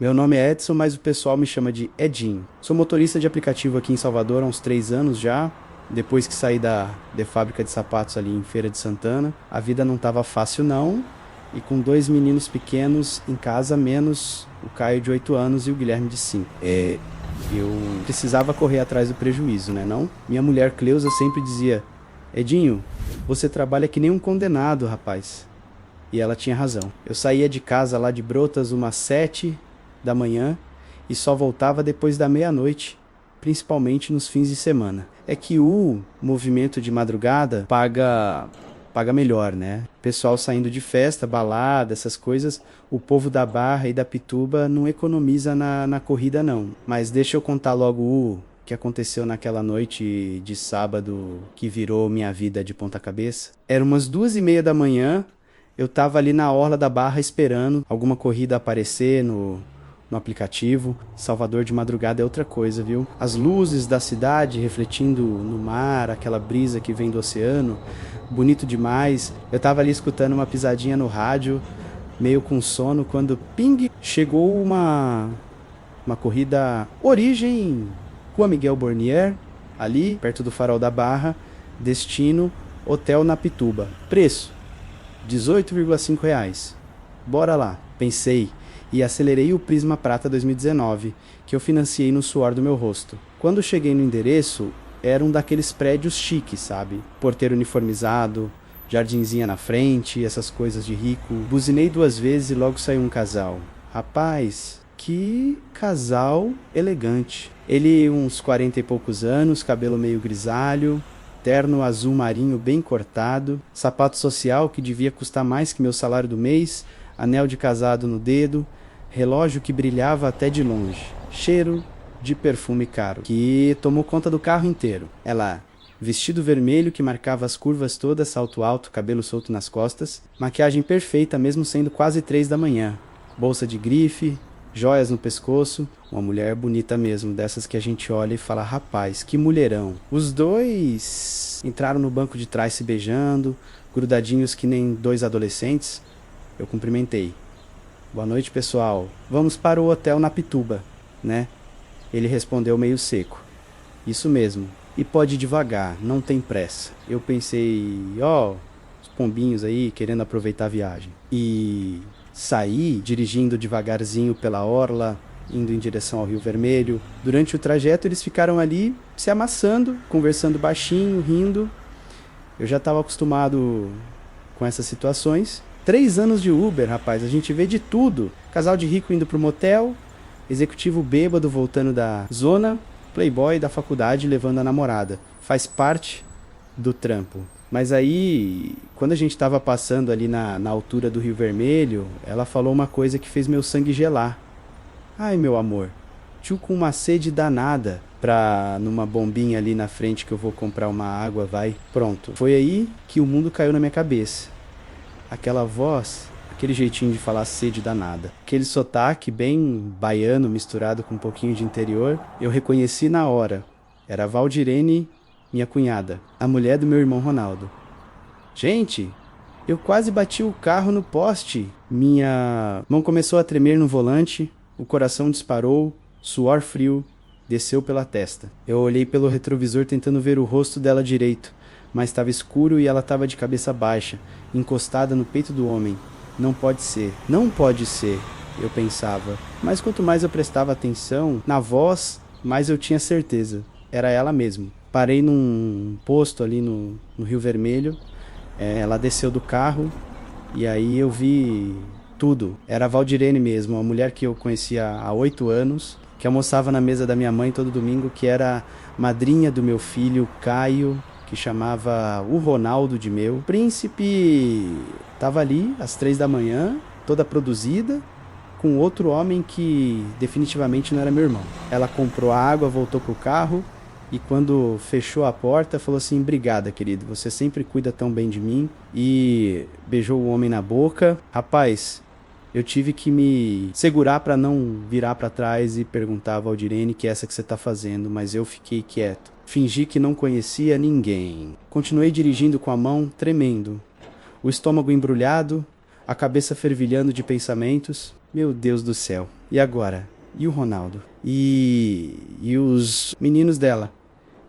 Meu nome é Edson, mas o pessoal me chama de Edinho. Sou motorista de aplicativo aqui em Salvador há uns 3 anos já. Depois que saí da fábrica de sapatos ali em Feira de Santana, a vida não estava fácil não. E com 2 meninos pequenos em casa, menos o Caio de 8 anos e o Guilherme de 5. Eu precisava correr atrás do prejuízo, né não? Minha mulher Cleusa sempre dizia: Edinho, você trabalha que nem um condenado, rapaz. E ela tinha razão. Eu saía de casa lá de Brotas umas 7 da manhã e só voltava depois da meia-noite, principalmente nos fins de semana. É que o movimento de madrugada paga melhor, né? Pessoal saindo de festa, balada, essas coisas, o povo da Barra e da Pituba não economiza na corrida não. Mas deixa eu contar logo o que aconteceu naquela noite de sábado que virou minha vida de ponta cabeça. Era umas 2h30 da manhã, eu tava ali na orla da Barra esperando alguma corrida aparecer no aplicativo. Salvador de madrugada é outra coisa, viu? As luzes da cidade refletindo no mar, aquela brisa que vem do oceano, bonito demais. Eu tava ali escutando uma pisadinha no rádio, meio com sono, quando ping, chegou uma corrida origem Rua Miguel Bornier, ali perto do Farol da Barra, destino Hotel na Pituba. Preço R$ 18,5. Bora lá, pensei, e acelerei o Prisma Prata 2019, que eu financiei no suor do meu rosto. Quando cheguei no endereço, era um daqueles prédios chiques, sabe? Porteiro uniformizado, jardinzinha na frente, essas coisas de rico. Buzinei 2 vezes e logo saiu um casal. Rapaz, que casal elegante. Ele uns 40 e poucos anos, cabelo meio grisalho, terno azul marinho bem cortado, sapato social que devia custar mais que meu salário do mês, anel de casado no dedo, relógio que brilhava até de longe, cheiro de perfume caro, que tomou conta do carro inteiro. Ela, vestido vermelho que marcava as curvas todas, salto alto, cabelo solto nas costas, maquiagem perfeita mesmo sendo quase 3 da manhã, bolsa de grife, joias no pescoço, uma mulher bonita mesmo, dessas que a gente olha e fala, rapaz, que mulherão. Os dois entraram no banco de trás se beijando, grudadinhos que nem dois adolescentes. Eu cumprimentei. Boa noite, pessoal. Vamos para o hotel na Pituba, né? Ele respondeu meio seco. Isso mesmo. E pode ir devagar, não tem pressa. Eu pensei, os pombinhos aí querendo aproveitar a viagem. E saí dirigindo devagarzinho pela orla, indo em direção ao Rio Vermelho. Durante o trajeto eles ficaram ali se amassando, conversando baixinho, rindo. Eu já estava acostumado com essas situações. 3 anos de Uber, rapaz, a gente vê de tudo. Casal de rico indo pro motel, executivo bêbado voltando da zona, playboy da faculdade levando a namorada. Faz parte do trampo. Mas aí, quando a gente tava passando ali na altura do Rio Vermelho, ela falou uma coisa que fez meu sangue gelar. Ai, meu amor, tio com uma sede danada pra numa bombinha ali na frente que eu vou comprar uma água, vai. Pronto. Foi aí que o mundo caiu na minha cabeça. Aquela voz, aquele jeitinho de falar sede danada. Aquele sotaque bem baiano misturado com um pouquinho de interior, eu reconheci na hora. Era a Valdirene, minha cunhada, a mulher do meu irmão Ronaldo. Gente, eu quase bati o carro no poste. Minha mão começou a tremer no volante, o coração disparou, suor frio desceu pela testa. Eu olhei pelo retrovisor tentando ver o rosto dela direito, mas estava escuro e ela estava de cabeça baixa, encostada no peito do homem. Não pode ser, não pode ser, eu pensava. Mas quanto mais eu prestava atenção na voz, mais eu tinha certeza. Era ela mesmo. Parei num posto ali no Rio Vermelho. Ela desceu do carro e aí eu vi tudo. Era a Valdirene mesmo, a mulher que eu conhecia há 8 anos, que almoçava na mesa da minha mãe todo domingo, que era madrinha do meu filho Caio, que chamava o Ronaldo de meu. O príncipe estava ali às 3 da manhã, toda produzida, com outro homem que definitivamente não era meu irmão. Ela comprou a água, voltou pro carro e quando fechou a porta falou assim, obrigada querido, você sempre cuida tão bem de mim, e beijou o homem na boca. Rapaz, eu tive que me segurar para não virar para trás e perguntar a Valdirene que é essa que você tá fazendo, mas eu fiquei quieto. Fingi que não conhecia ninguém. Continuei dirigindo com a mão tremendo, o estômago embrulhado, a cabeça fervilhando de pensamentos. Meu Deus do céu. E agora? E o Ronaldo? E os meninos dela?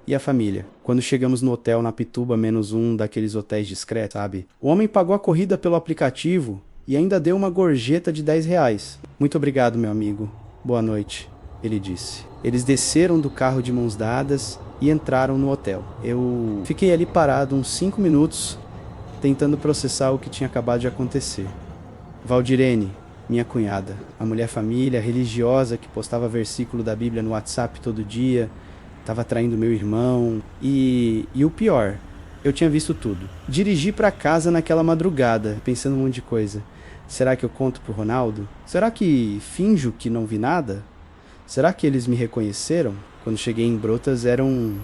E a família? Quando chegamos no hotel na Pituba -1 daqueles hotéis discretos, sabe? O homem pagou a corrida pelo aplicativo e ainda deu uma gorjeta de R$ 10. Muito obrigado, meu amigo. Boa noite, ele disse. Eles desceram do carro de mãos dadas e entraram no hotel. Eu fiquei ali parado uns 5 minutos, tentando processar o que tinha acabado de acontecer. Valdirene, minha cunhada, a mulher família, religiosa que postava versículo da Bíblia no WhatsApp todo dia, estava traindo meu irmão. E o pior, eu tinha visto tudo. Dirigi para casa naquela madrugada, pensando um monte de coisa. Será que eu conto pro Ronaldo? Será que finjo que não vi nada? Será que eles me reconheceram? Quando cheguei em Brotas eram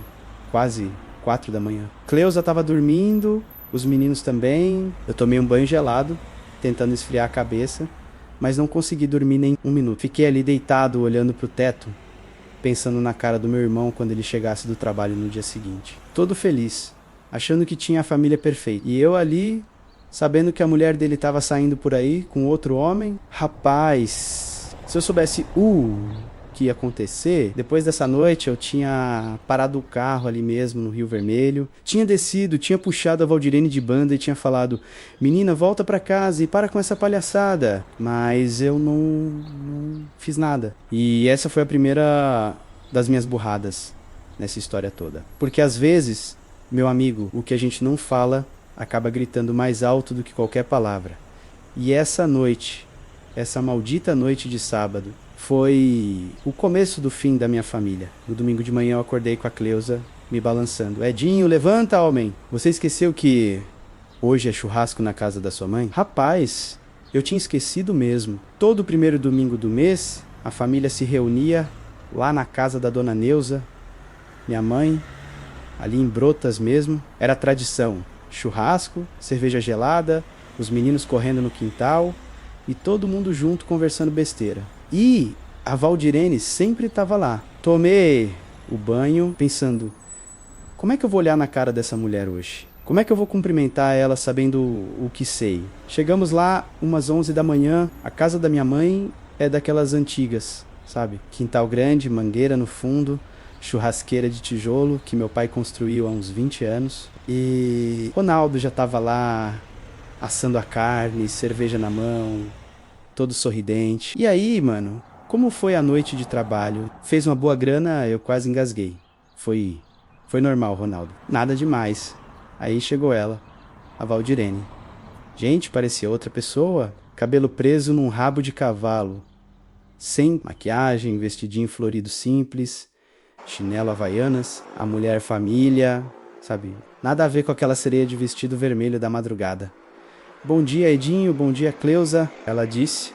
quase 4 da manhã. Cleusa estava dormindo, os meninos também. Eu tomei um banho gelado, tentando esfriar a cabeça, mas não consegui dormir nem 1 minuto. Fiquei ali deitado, olhando pro teto, pensando na cara do meu irmão quando ele chegasse do trabalho no dia seguinte. Todo feliz, achando que tinha a família perfeita. E eu ali, sabendo que a mulher dele estava saindo por aí com outro homem. Rapaz, se eu soubesse que ia acontecer, depois dessa noite eu tinha parado o carro ali mesmo no Rio Vermelho, tinha descido, tinha puxado a Valdirene de banda e tinha falado: menina, volta pra casa e para com essa palhaçada. Mas eu não fiz nada. E essa foi a primeira das minhas burradas nessa história toda. Porque às vezes, meu amigo, o que a gente não fala acaba gritando mais alto do que qualquer palavra. E essa noite, essa maldita noite de sábado, foi o começo do fim da minha família. No domingo de manhã eu acordei com a Cleusa me balançando. Edinho, levanta, homem! Você esqueceu que hoje é churrasco na casa da sua mãe? Rapaz, eu tinha esquecido mesmo. Todo primeiro domingo do mês, a família se reunia lá na casa da dona Neuza, minha mãe, ali em Brotas mesmo. Era tradição. Churrasco, cerveja gelada, os meninos correndo no quintal e todo mundo junto conversando besteira. E a Valdirene sempre estava lá. Tomei o banho pensando: como é que eu vou olhar na cara dessa mulher hoje? Como é que eu vou cumprimentar ela sabendo o que sei? Chegamos lá umas 11 da manhã. A casa da minha mãe é daquelas antigas, sabe? Quintal grande, mangueira no fundo, churrasqueira de tijolo que meu pai construiu há uns 20 anos. E Ronaldo já estava lá assando a carne, cerveja na mão, todo sorridente. E aí, mano, como foi a noite de trabalho? Fez uma boa grana, eu quase engasguei. Foi normal, Ronaldo. Nada demais. Aí chegou ela, a Valdirene. Gente, parecia outra pessoa. Cabelo preso num rabo de cavalo. Sem maquiagem, vestidinho florido simples, chinelo havaianas, a mulher família, sabe? Nada a ver com aquela sereia de vestido vermelho da madrugada. Bom dia, Edinho, bom dia, Cleusa, ela disse,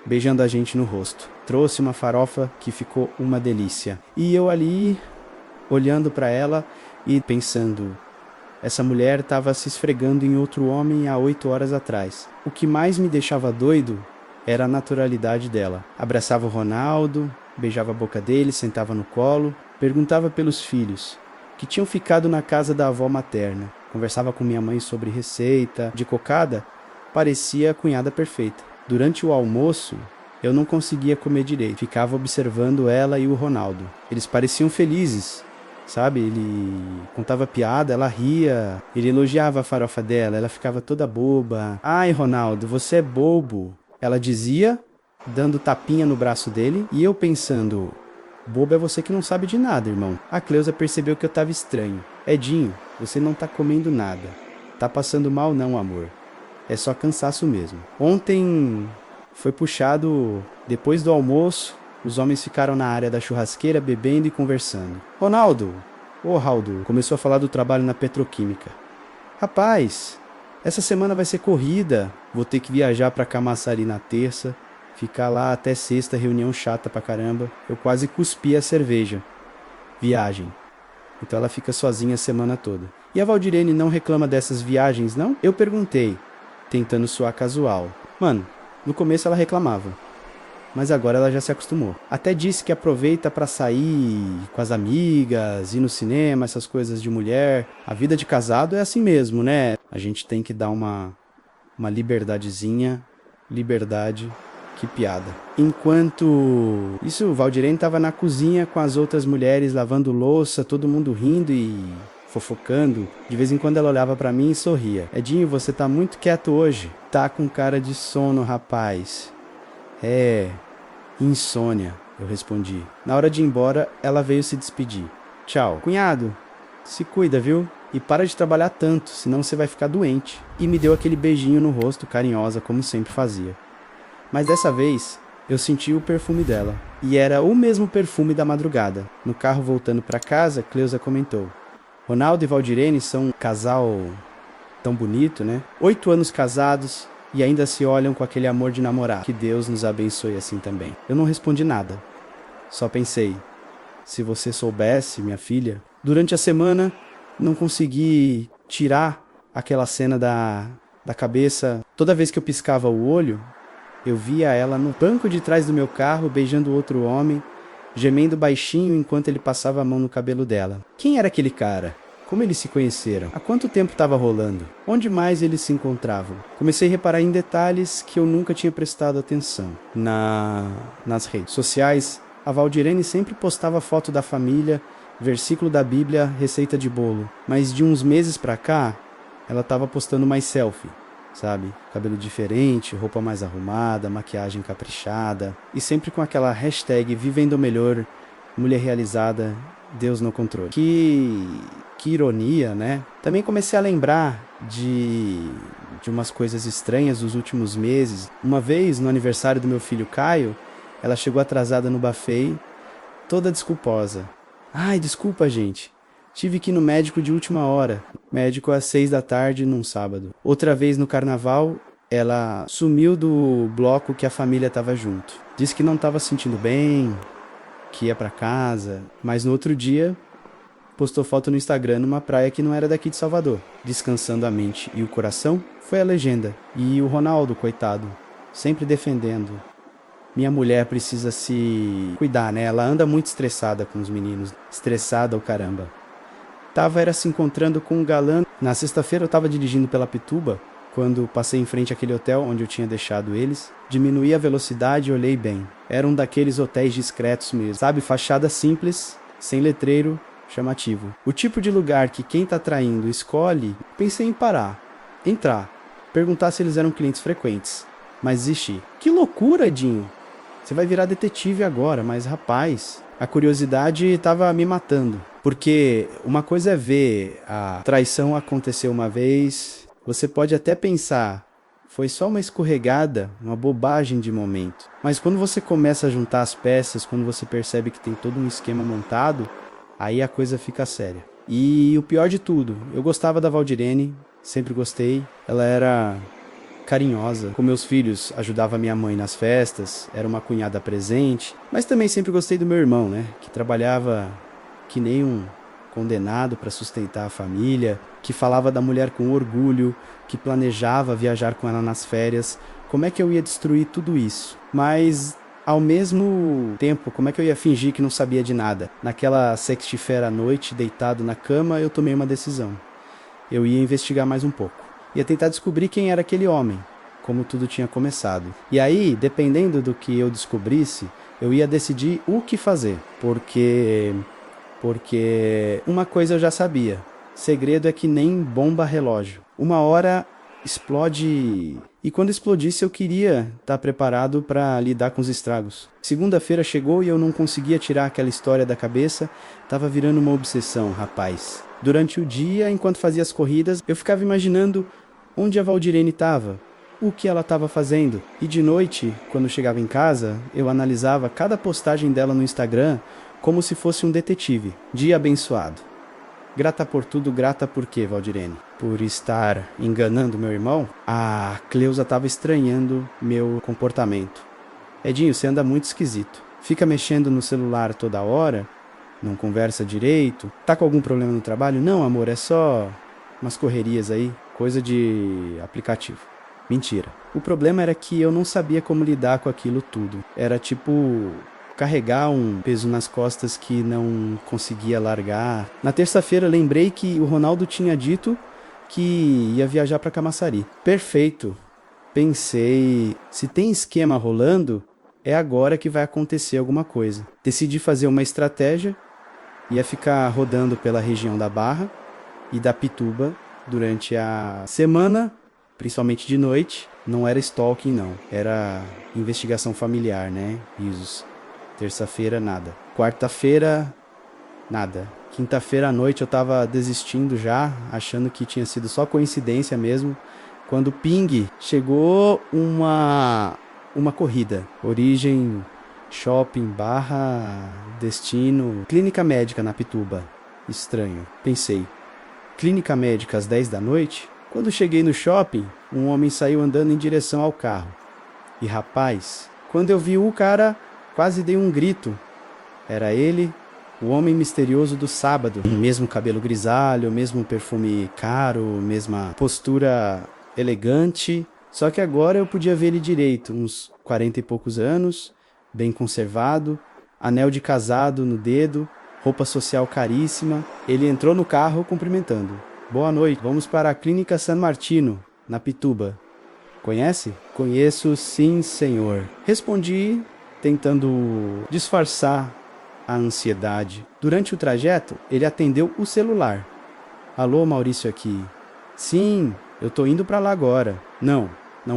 beijando a gente no rosto. Trouxe uma farofa que ficou uma delícia. E eu ali, olhando para ela e pensando, essa mulher estava se esfregando em outro homem há 8 horas atrás. O que mais me deixava doido era a naturalidade dela. Abraçava o Ronaldo, beijava a boca dele, sentava no colo, perguntava pelos filhos, que tinham ficado na casa da avó materna. Conversava com minha mãe sobre receita de cocada, parecia a cunhada perfeita. Durante o almoço, eu não conseguia comer direito, ficava observando ela e o Ronaldo. Eles pareciam felizes, sabe? Ele contava piada, ela ria, ele elogiava a farofa dela, ela ficava toda boba. Ai, Ronaldo, você é bobo, ela dizia, dando tapinha no braço dele, e eu pensando, bobo é você que não sabe de nada, irmão. A Cleusa percebeu que eu tava estranho. Edinho, você não tá comendo nada. Tá passando mal não, amor. É só cansaço mesmo. Ontem foi puxado depois do almoço. Os homens ficaram na área da churrasqueira bebendo e conversando. Ronaldo, Rauldo, começou a falar do trabalho na petroquímica. Rapaz, essa semana vai ser corrida. Vou ter que viajar pra Camaçari na terça. Ficar lá até sexta, reunião chata pra caramba. Eu quase cuspi a cerveja. Viagem. Então ela fica sozinha a semana toda. E a Valdirene não reclama dessas viagens, não? Eu perguntei, tentando soar casual. Mano, no começo ela reclamava, mas agora ela já se acostumou. Até disse que aproveita pra sair com as amigas, ir no cinema, essas coisas de mulher. A vida de casado é assim mesmo, né? A gente tem que dar uma liberdadezinha liberdade, que piada. Enquanto isso, o Valdirene estava na cozinha com as outras mulheres lavando louça, todo mundo rindo e fofocando. De vez em quando ela olhava pra mim e sorria. Edinho, você tá muito quieto hoje. Tá com cara de sono, rapaz. É, insônia, eu respondi. Na hora de ir embora, ela veio se despedir. Tchau. Cunhado, se cuida, viu? E para de trabalhar tanto, senão você vai ficar doente. E me deu aquele beijinho no rosto, carinhosa, como sempre fazia. Mas dessa vez, eu senti o perfume dela. E era o mesmo perfume da madrugada. No carro voltando para casa, Cleusa comentou. Ronaldo e Valdirene são um casal tão bonito, né? 8 anos casados e ainda se olham com aquele amor de namorado. Que Deus nos abençoe assim também. Eu não respondi nada. Só pensei, se você soubesse, minha filha. Durante a semana, não consegui tirar aquela cena da cabeça. Toda vez que eu piscava o olho, eu via ela no banco de trás do meu carro, beijando outro homem, gemendo baixinho enquanto ele passava a mão no cabelo dela. Quem era aquele cara? Como eles se conheceram? Há quanto tempo estava rolando? Onde mais eles se encontravam? Comecei a reparar em detalhes que eu nunca tinha prestado atenção. Nas redes sociais, a Valdirene sempre postava foto da família, versículo da Bíblia, receita de bolo. Mas de uns meses pra cá, ela estava postando mais selfie. Sabe? Cabelo diferente, roupa mais arrumada, maquiagem caprichada. E sempre com aquela hashtag Vivendo Melhor, mulher realizada, Deus no controle. Que ironia, né? Também comecei a lembrar de umas coisas estranhas dos últimos meses. Uma vez, no aniversário do meu filho Caio, ela chegou atrasada no buffet, toda desculposa. Ai, desculpa, gente. Tive que ir no médico de última hora. Médico às 6 da tarde num sábado. Outra vez no carnaval, ela sumiu do bloco que a família estava junto. Disse que não estava se sentindo bem, que ia para casa. Mas no outro dia, postou foto no Instagram numa praia que não era daqui de Salvador. Descansando a mente e o coração, foi a legenda. E o Ronaldo, coitado, sempre defendendo. Minha mulher precisa se cuidar, né? Ela anda muito estressada com os meninos. Estressada o caramba. Era se encontrando com um galã. Na sexta-feira eu estava dirigindo pela Pituba, quando passei em frente àquele hotel onde eu tinha deixado eles. Diminuí a velocidade e olhei bem. Era um daqueles hotéis discretos mesmo. Sabe, fachada simples, sem letreiro, chamativo. O tipo de lugar que quem tá traindo escolhe. Pensei em parar, entrar, perguntar se eles eram clientes frequentes. Mas desisti. Que loucura, Edinho! Você vai virar detetive agora, mas rapaz, a curiosidade estava me matando. Porque uma coisa é ver a traição acontecer uma vez, você pode até pensar, foi só uma escorregada, uma bobagem de momento. Mas quando você começa a juntar as peças, quando você percebe que tem todo um esquema montado, aí a coisa fica séria. E o pior de tudo, eu gostava da Valdirene, sempre gostei, ela era carinhosa. Com meus filhos, ajudava minha mãe nas festas, era uma cunhada presente, mas também sempre gostei do meu irmão, né, que trabalhava que nem um condenado para sustentar a família, que falava da mulher com orgulho, que planejava viajar com ela nas férias. Como é que eu ia destruir tudo isso? Mas, ao mesmo tempo, como é que eu ia fingir que não sabia de nada? Naquela sexta-feira à noite, deitado na cama, eu tomei uma decisão. Eu ia investigar mais um pouco. Ia tentar descobrir quem era aquele homem, como tudo tinha começado. E aí, dependendo do que eu descobrisse, eu ia decidir o que fazer. Porque uma coisa eu já sabia. Segredo é que nem bomba relógio. Uma hora explode. E quando explodisse eu queria estar preparado para lidar com os estragos. Segunda-feira chegou e eu não conseguia tirar aquela história da cabeça. Tava virando uma obsessão, rapaz. Durante o dia, enquanto fazia as corridas, eu ficava imaginando onde a Valdirene estava, o que ela estava fazendo. E de noite, quando chegava em casa, eu analisava cada postagem dela no Instagram como se fosse um detetive. Dia abençoado. Grata por tudo, grata por quê, Valdirene? Por estar enganando meu irmão? A Cleusa estava estranhando meu comportamento. Edinho, você anda muito esquisito. Fica mexendo no celular toda hora, não conversa direito. Tá com algum problema no trabalho? Não, amor, é só umas correrias aí, coisa de aplicativo. Mentira. O problema era que eu não sabia como lidar com aquilo tudo. Era tipo carregar um peso nas costas que não conseguia largar. Na terça-feira lembrei que o Ronaldo tinha dito que ia viajar para Camaçari. Perfeito. Pensei, se tem esquema rolando, é agora que vai acontecer alguma coisa. Decidi fazer uma estratégia, ia ficar rodando pela região da Barra e da Pituba durante a semana, principalmente de noite. Não era stalking, não. Era investigação familiar, né? Risos. Terça-feira, nada. Quarta-feira, nada. Quinta-feira à noite eu tava desistindo já, achando que tinha sido só coincidência mesmo. Quando ping, chegou uma corrida. Origem, shopping, barra, destino, clínica médica na Pituba. Estranho. Pensei, clínica médica às 10 da noite? Quando cheguei no shopping, um homem saiu andando em direção ao carro. E rapaz, quando eu vi o cara, quase dei um grito. Era ele, o homem misterioso do sábado. Mesmo cabelo grisalho, mesmo perfume caro, mesma postura elegante. Só que agora eu podia ver ele direito, uns 40 e poucos anos, bem conservado, anel de casado no dedo, roupa social caríssima. Ele entrou no carro cumprimentando. Boa noite, vamos para a Clínica San Martino, na Pituba. Conhece? Conheço, sim, senhor. Respondi, tentando disfarçar a ansiedade. Durante o trajeto, ele atendeu o celular. Alô, Maurício aqui. Sim, eu tô indo para lá agora. Não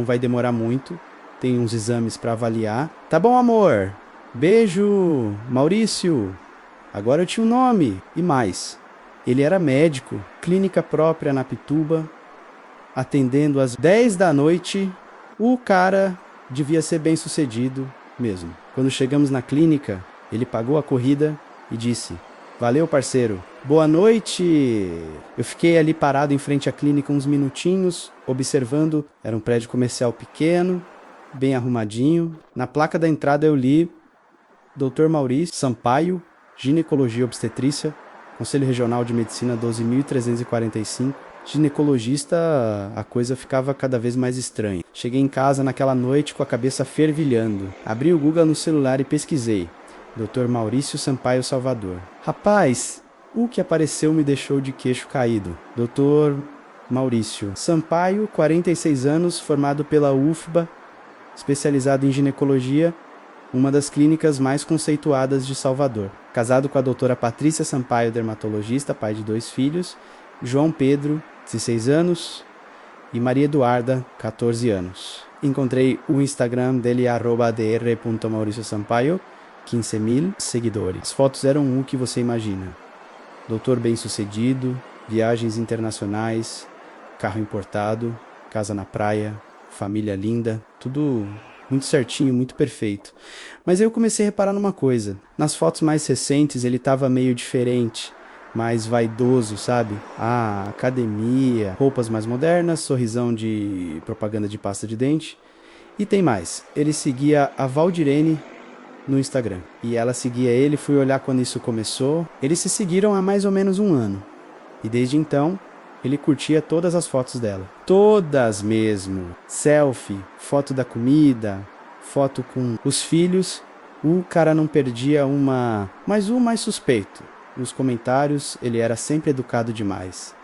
vai demorar muito. Tem uns exames para avaliar. Tá bom, amor. Beijo, Maurício. Agora eu tinha um nome e mais. Ele era médico, clínica própria na Pituba, atendendo às 10 da noite. O cara devia ser bem sucedido mesmo. Quando chegamos na clínica, ele pagou a corrida e disse: valeu, parceiro. Boa noite. Eu fiquei ali parado em frente à clínica uns minutinhos, observando. Era um prédio comercial pequeno, bem arrumadinho. Na placa da entrada eu li Dr. Maurício Sampaio, Ginecologia e Obstetrícia, Conselho Regional de Medicina 12.345. Ginecologista, a coisa ficava cada vez mais estranha. Cheguei em casa naquela noite com a cabeça fervilhando. Abri o Google no celular e pesquisei. Dr. Maurício Sampaio Salvador. Rapaz, o que apareceu me deixou de queixo caído. Dr. Maurício Sampaio, 46 anos, formado pela UFBA, especializado em ginecologia, uma das clínicas mais conceituadas de Salvador. Casado com a doutora Patrícia Sampaio, dermatologista, pai de 2 filhos, João Pedro, 16 anos, e Maria Eduarda, 14 anos. Encontrei o Instagram dele, @dr.mauriciosampaio, 15.000 seguidores. As fotos eram o que você imagina. Doutor bem-sucedido, viagens internacionais, carro importado, casa na praia, família linda, tudo muito certinho, muito perfeito. Mas aí eu comecei a reparar numa coisa. Nas fotos mais recentes ele estava meio diferente, mais vaidoso, sabe? Academia, roupas mais modernas, sorrisão de propaganda de pasta de dente. E tem mais, ele seguia a Valdirene no Instagram. E ela seguia ele, fui olhar quando isso começou. Eles se seguiram há mais ou menos 1 ano. E desde então, ele curtia todas as fotos dela. Todas mesmo. Selfie, foto da comida, foto com os filhos. O cara não perdia uma. Mas o mais suspeito. Nos comentários, ele era sempre educado demais.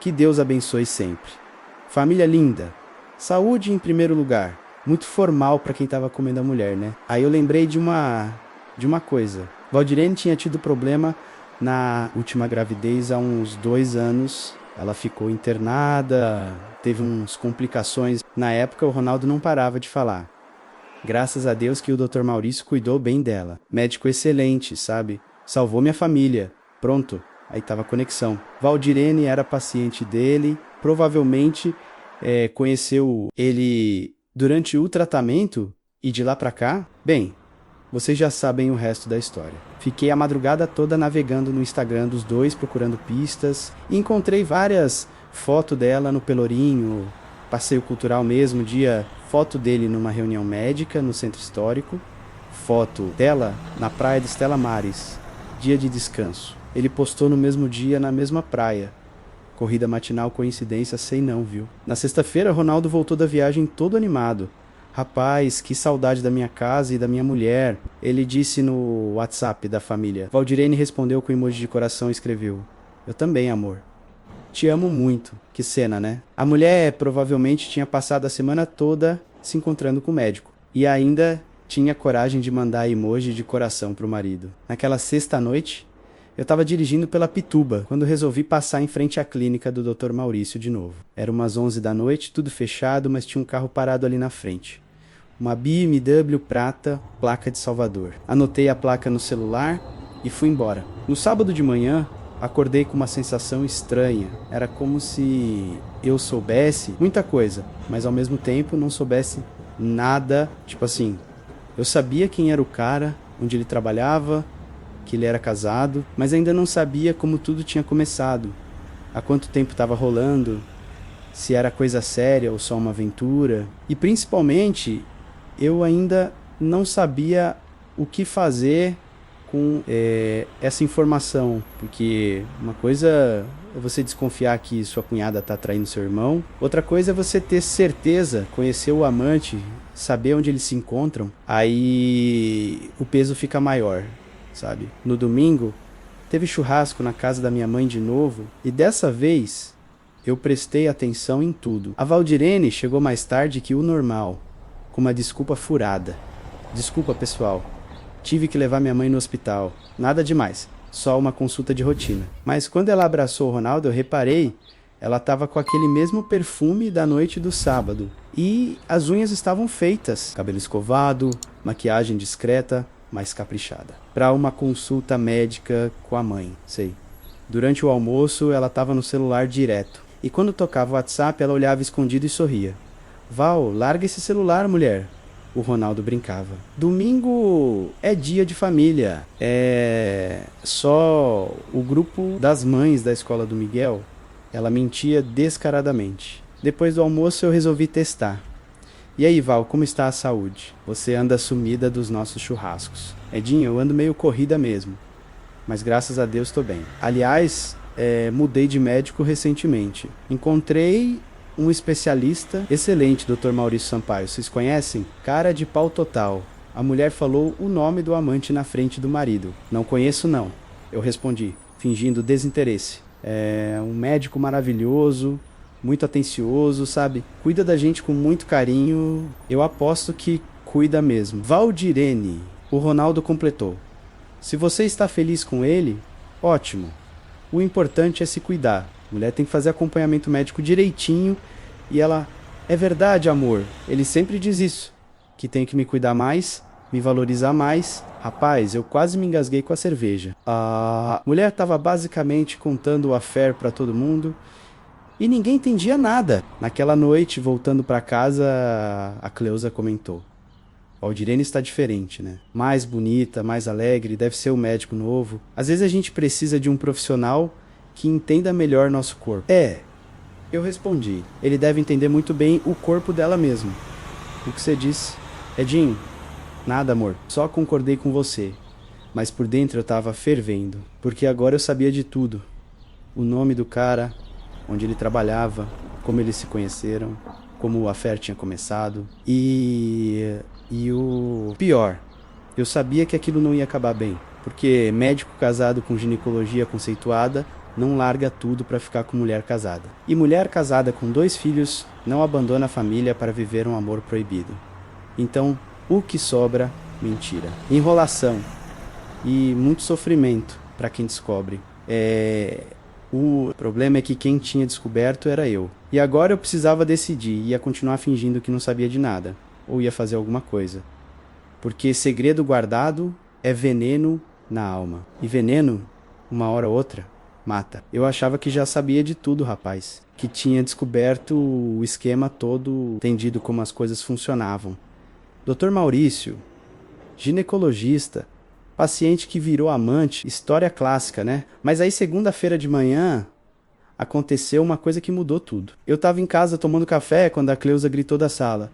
Que Deus abençoe sempre. Família linda. Saúde em primeiro lugar. Muito formal para quem tava comendo a mulher, né? Aí eu lembrei de uma coisa. Valdirene tinha tido problema na última gravidez há uns 2 anos. Ela ficou internada, teve umas complicações. Na época o Ronaldo não parava de falar. Graças a Deus que o Dr. Maurício cuidou bem dela. Médico excelente, sabe? Salvou minha família. Pronto, aí tava a conexão. Valdirene era paciente dele, provavelmente conheceu ele durante o tratamento e de lá pra cá. Bem, vocês já sabem o resto da história. Fiquei a madrugada toda navegando no Instagram dos dois, procurando pistas. E encontrei várias fotos dela no Pelourinho, passeio cultural mesmo, dia, foto dele numa reunião médica no centro histórico, foto dela na praia de Stella Maris, dia de descanso. Ele postou no mesmo dia, na mesma praia. Corrida matinal, coincidência, sei não, viu? Na sexta-feira, Ronaldo voltou da viagem todo animado. Rapaz, que saudade da minha casa e da minha mulher. Ele disse no WhatsApp da família. Valdirene respondeu com emoji de coração e escreveu: eu também, amor. Te amo muito. Que cena, né? A mulher provavelmente tinha passado a semana toda se encontrando com o médico. E ainda tinha coragem de mandar emoji de coração pro marido. Naquela sexta-noite, eu estava dirigindo pela Pituba, quando resolvi passar em frente à clínica do Dr. Maurício de novo. Era umas 11 da noite, tudo fechado, mas tinha um carro parado ali na frente. Uma BMW prata, placa de Salvador. Anotei a placa no celular e fui embora. No sábado de manhã, acordei com uma sensação estranha. Era como se eu soubesse muita coisa, mas ao mesmo tempo não soubesse nada. Tipo assim, eu sabia quem era o cara, onde ele trabalhava, que ele era casado, mas ainda não sabia como tudo tinha começado, há quanto tempo estava rolando, se era coisa séria ou só uma aventura. E principalmente, eu ainda não sabia o que fazer com essa informação, porque uma coisa é você desconfiar que sua cunhada está traindo seu irmão, outra coisa é você ter certeza, conhecer o amante, saber onde eles se encontram, aí o peso fica maior, sabe? No domingo, teve churrasco na casa da minha mãe de novo, e dessa vez eu prestei atenção em tudo. A Valdirene chegou mais tarde que o normal, com uma desculpa furada. Desculpa, pessoal. Tive que levar minha mãe no hospital. Nada demais, só uma consulta de rotina. Mas quando ela abraçou o Ronaldo, eu reparei, ela estava com aquele mesmo perfume da noite do sábado. E as unhas estavam feitas, cabelo escovado, maquiagem discreta, mais caprichada. Para uma consulta médica com a mãe, sei. Durante o almoço, ela estava no celular direto. E quando tocava o WhatsApp, ela olhava escondido e sorria. Val, larga esse celular, mulher. O Ronaldo brincava. Domingo é dia de família. É só o grupo das mães da escola do Miguel. Ela mentia descaradamente. Depois do almoço eu resolvi testar. E aí, Val, como está a saúde? Você anda sumida dos nossos churrascos. Edinho, eu ando meio corrida mesmo. Mas graças a Deus estou bem. Aliás, mudei de médico recentemente. Encontrei um especialista excelente, Dr. Maurício Sampaio. Vocês conhecem? Cara de pau total. A mulher falou o nome do amante na frente do marido. Não conheço, não. Eu respondi, fingindo desinteresse. É um médico maravilhoso, muito atencioso, sabe? Cuida da gente com muito carinho. Eu aposto que cuida mesmo. Valdirene, o Ronaldo completou. Se você está feliz com ele, ótimo. O importante é se cuidar. A mulher tem que fazer acompanhamento médico direitinho. E ela, é verdade, amor. Ele sempre diz isso. Que tenho que me cuidar mais, me valorizar mais. Rapaz, eu quase me engasguei com a cerveja. A mulher estava basicamente contando o affair para todo mundo. E ninguém entendia nada. Naquela noite, voltando para casa, a Cleusa comentou. Valdirene está diferente, né? Mais bonita, mais alegre, deve ser o médico novo. Às vezes a gente precisa de um profissional que entenda melhor nosso corpo. Eu respondi. Ele deve entender muito bem o corpo dela mesmo. O que você disse? Edinho, nada, amor. Só concordei com você. Mas por dentro eu tava fervendo. Porque agora eu sabia de tudo. O nome do cara, onde ele trabalhava, como eles se conheceram, como o affair tinha começado. E o pior, eu sabia que aquilo não ia acabar bem. Porque médico casado com ginecologia conceituada não larga tudo para ficar com mulher casada. E mulher casada com 2 filhos não abandona a família para viver um amor proibido. Então, o que sobra? Mentira. Enrolação. E muito sofrimento para quem descobre. O problema é que quem tinha descoberto era eu. E agora eu precisava decidir. Ia continuar fingindo que não sabia de nada. Ou ia fazer alguma coisa. Porque segredo guardado é veneno na alma. E veneno, uma hora ou outra, mata. Eu achava que já sabia de tudo, rapaz. Que tinha descoberto o esquema todo, entendido como as coisas funcionavam. Dr. Maurício, ginecologista, paciente que virou amante, história clássica, né? Mas aí segunda-feira de manhã aconteceu uma coisa que mudou tudo. Eu tava em casa tomando café quando a Cleusa gritou da sala.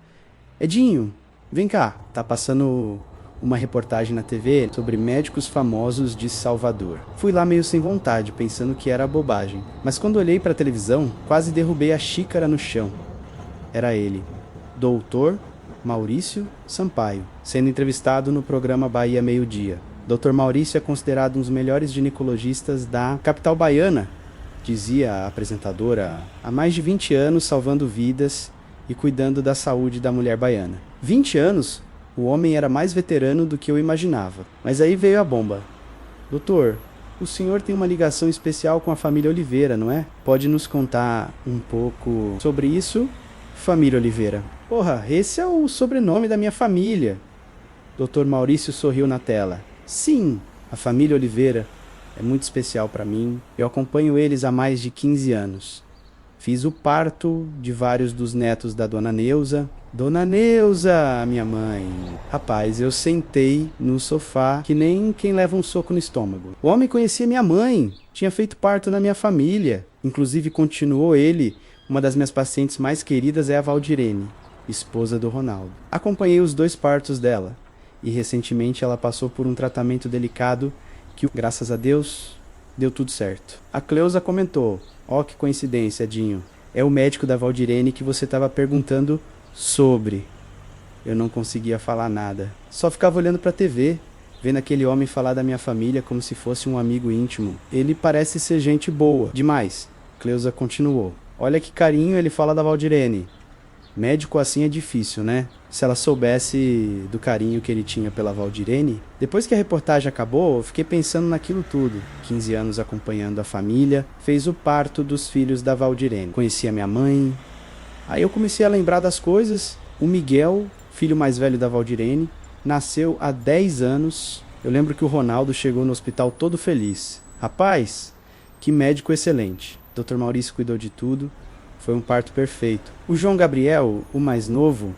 Edinho, vem cá. Tá passando uma reportagem na TV sobre médicos famosos de Salvador. Fui lá meio sem vontade, pensando que era bobagem. Mas quando olhei para a televisão, quase derrubei a xícara no chão. Era ele, Dr. Maurício Sampaio, sendo entrevistado no programa Bahia Meio Dia. Dr. Maurício é considerado um dos melhores ginecologistas da capital baiana dizia a apresentadora, há mais de 20 anos salvando vidas e cuidando da saúde da mulher baiana. 20 anos? O homem era mais veterano do que eu imaginava. Mas aí veio a bomba. Doutor, o senhor tem uma ligação especial com a família Oliveira, não é? Pode nos contar um pouco sobre isso? Família Oliveira. Porra, esse é o sobrenome da minha família. Dr. Maurício sorriu na tela. Sim, a família Oliveira é muito especial para mim. Eu acompanho eles há mais de 15 anos. Fiz o parto de vários dos netos da Dona Neuza. Dona Neuza, minha mãe. Rapaz, eu sentei no sofá que nem quem leva um soco no estômago. O homem conhecia minha mãe, tinha feito parto na minha família. Inclusive, continuou ele, uma das minhas pacientes mais queridas é a Valdirene, esposa do Ronaldo. Acompanhei os 2 partos dela. E recentemente ela passou por um tratamento delicado que, graças a Deus, deu tudo certo. A Cleusa comentou, ó que coincidência, Dinho. É o médico da Valdirene que você estava perguntando sobre. Eu não conseguia falar nada. Só ficava olhando para a TV, vendo aquele homem falar da minha família como se fosse um amigo íntimo. Ele parece ser gente boa. Demais. Cleusa continuou. Olha que carinho ele fala da Valdirene. Médico assim é difícil, né? Se ela soubesse do carinho que ele tinha pela Valdirene. Depois que a reportagem acabou, eu fiquei pensando naquilo tudo. 15 anos acompanhando a família, fez o parto dos filhos da Valdirene. Conheci a minha mãe. Aí eu comecei a lembrar das coisas. O Miguel, filho mais velho da Valdirene, nasceu há 10 anos. Eu lembro que o Ronaldo chegou no hospital todo feliz. Rapaz, que médico excelente. Dr. Maurício cuidou de tudo. Foi um parto perfeito. O João Gabriel, o mais novo,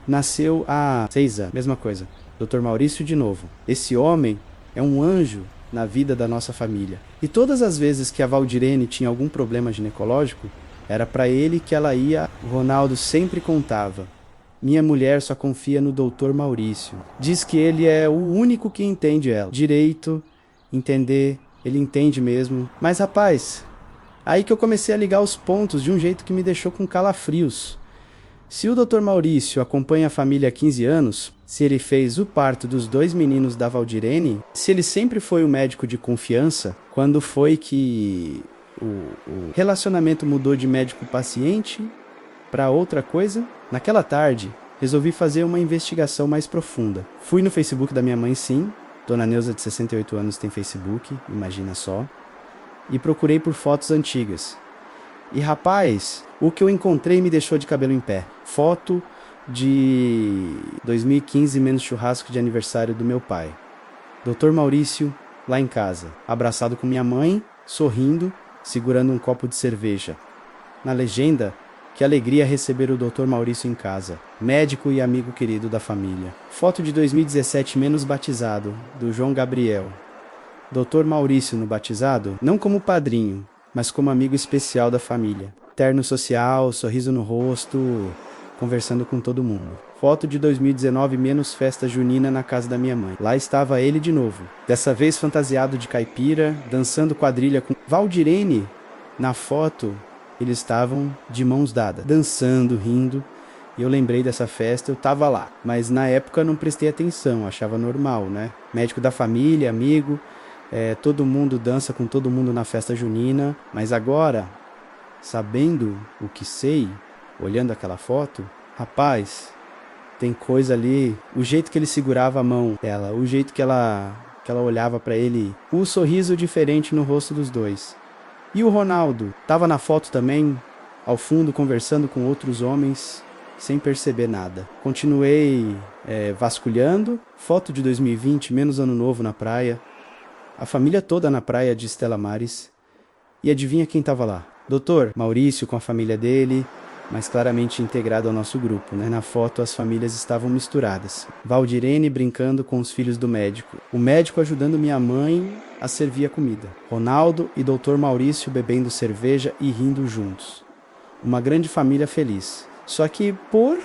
nasceu há 6 anos. Mesma coisa. Dr. Maurício de novo. Esse homem é um anjo na vida da nossa família. E todas as vezes que a Valdirene tinha algum problema ginecológico, era para ele que ela ia. O Ronaldo sempre contava. Minha mulher só confia no Dr. Maurício. Diz que ele é o único que entende ela. Direito, entender, ele entende mesmo. Mas rapaz... Aí que eu comecei a ligar os pontos de um jeito que me deixou com calafrios. Se o Dr. Maurício acompanha a família há 15 anos, se ele fez o parto dos 2 meninos da Valdirene, se ele sempre foi o médico de confiança, quando foi que o relacionamento mudou de médico-paciente para outra coisa? Naquela tarde, resolvi fazer uma investigação mais profunda. Fui no Facebook da minha mãe, sim. Dona Neuza, de 68 anos, tem Facebook, imagina só. E procurei por fotos antigas. E rapaz, o que eu encontrei me deixou de cabelo em pé. Foto de 2015 menos churrasco de aniversário do meu pai. Dr. Maurício lá em casa, abraçado com minha mãe, sorrindo, segurando um copo de cerveja. Na legenda, que alegria receber o Dr. Maurício em casa, médico e amigo querido da família. Foto de 2017 menos batizado, do João Gabriel. Dr. Maurício no batizado, não como padrinho, mas como amigo especial da família. Terno social, sorriso no rosto, conversando com todo mundo. Foto de 2019 menos festa junina na casa da minha mãe. Lá estava ele de novo, dessa vez fantasiado de caipira, dançando quadrilha com Valdirene. Na foto, eles estavam de mãos dadas, dançando, rindo. E eu lembrei dessa festa, eu tava lá. Mas na época não prestei atenção, achava normal, né? Médico da família, amigo... todo mundo dança com todo mundo na festa junina, mas agora, sabendo o que sei, olhando aquela foto, rapaz, tem coisa ali, o jeito que ele segurava a mão dela, o jeito que ela olhava pra ele, o sorriso diferente no rosto dos dois. E o Ronaldo, tava na foto também, ao fundo conversando com outros homens, sem perceber nada. Continuei vasculhando, foto de 2020, menos ano novo na praia, a família toda na praia de Stella Maris. E adivinha quem estava lá? Dr. Maurício com a família dele, mas claramente integrado ao nosso grupo, né? Na foto as famílias estavam misturadas. Valdirene brincando com os filhos do médico. O médico ajudando minha mãe a servir a comida. Ronaldo e Dr. Maurício bebendo cerveja e rindo juntos. Uma grande família feliz. Só que por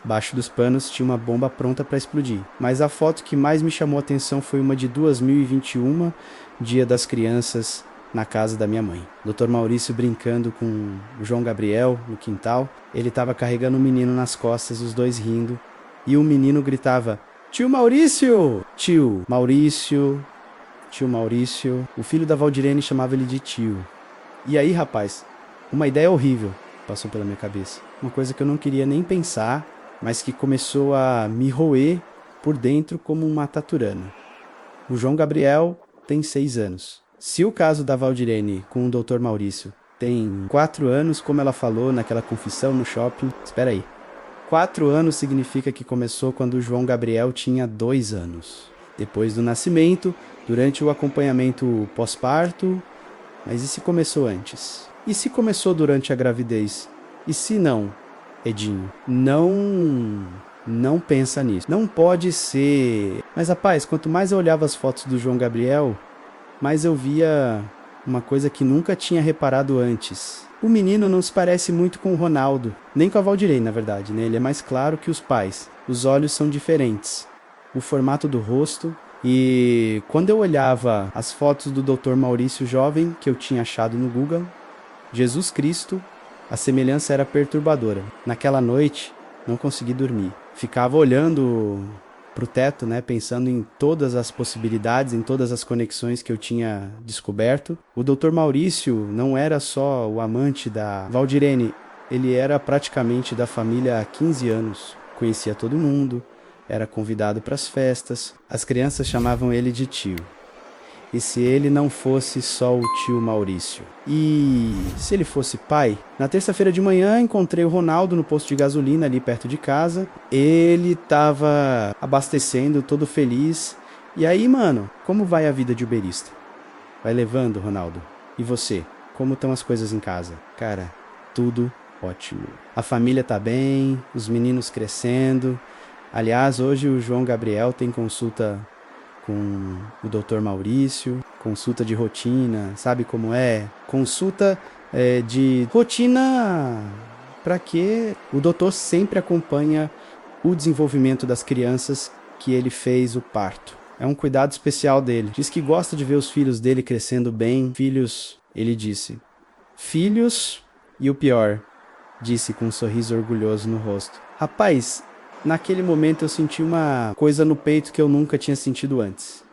baixo dos panos tinha uma bomba pronta para explodir. Mas a foto que mais me chamou a atenção foi uma de 2021, Dia das Crianças, na casa da minha mãe. Dr. Maurício brincando com o João Gabriel no quintal. Ele estava carregando um menino nas costas, os dois rindo. E o menino gritava, Tio Maurício! Tio Maurício. O filho da Valdirene chamava ele de tio. E aí, rapaz, uma ideia horrível passou pela minha cabeça. Uma coisa que eu não queria nem pensar, mas que começou a me roer por dentro como uma taturana. O João Gabriel tem 6 anos. Se o caso da Valdirene com o Dr. Maurício tem 4 anos, como ela falou naquela confissão no shopping, espera aí. 4 anos significa que começou quando o João Gabriel tinha 2 anos. Depois do nascimento, durante o acompanhamento pós-parto. Mas e se começou antes? E se começou durante a gravidez? E se não, Edinho? Não pensa nisso. Não pode ser. Mas rapaz, quanto mais eu olhava as fotos do João Gabriel, mais eu via uma coisa que nunca tinha reparado antes. O menino não se parece muito com o Ronaldo, nem com a Valdirene, na verdade, né? Ele é mais claro que os pais. Os olhos são diferentes. O formato do rosto. E quando eu olhava as fotos do Dr. Maurício jovem, que eu tinha achado no Google, Jesus Cristo, a semelhança era perturbadora. Naquela noite, não consegui dormir. Ficava olhando pro teto, né, pensando em todas as possibilidades, em todas as conexões que eu tinha descoberto. O Dr. Maurício não era só o amante da Valdirene, ele era praticamente da família há 15 anos. Conhecia todo mundo, era convidado para as festas. As crianças chamavam ele de tio. E se ele não fosse só o tio Maurício? E se ele fosse pai? Na terça-feira de manhã encontrei o Ronaldo no posto de gasolina ali perto de casa. Ele estava abastecendo, todo feliz. E aí, mano, como vai a vida de uberista? Vai levando, Ronaldo? E você? Como estão as coisas em casa? Cara, tudo ótimo. A família tá bem, os meninos crescendo. Aliás, hoje o João Gabriel tem consulta com o Dr. Maurício, consulta de rotina, sabe como é? Consulta de rotina para que o doutor sempre acompanha o desenvolvimento das crianças que ele fez o parto. É um cuidado especial dele. Diz que gosta de ver os filhos dele crescendo bem. Filhos, ele disse. Filhos e o pior, disse com um sorriso orgulhoso no rosto. Rapaz, naquele momento eu senti uma coisa no peito que eu nunca tinha sentido antes.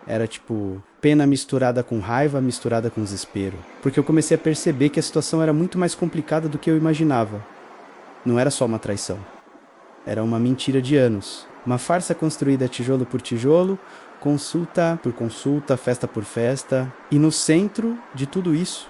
Era tipo pena misturada com raiva, misturada com desespero. Porque eu comecei a perceber que a situação era muito mais complicada do que eu imaginava. Não era só uma traição. Era uma mentira de anos. Uma farsa construída tijolo por tijolo, consulta por consulta, festa por festa. E no centro de tudo isso,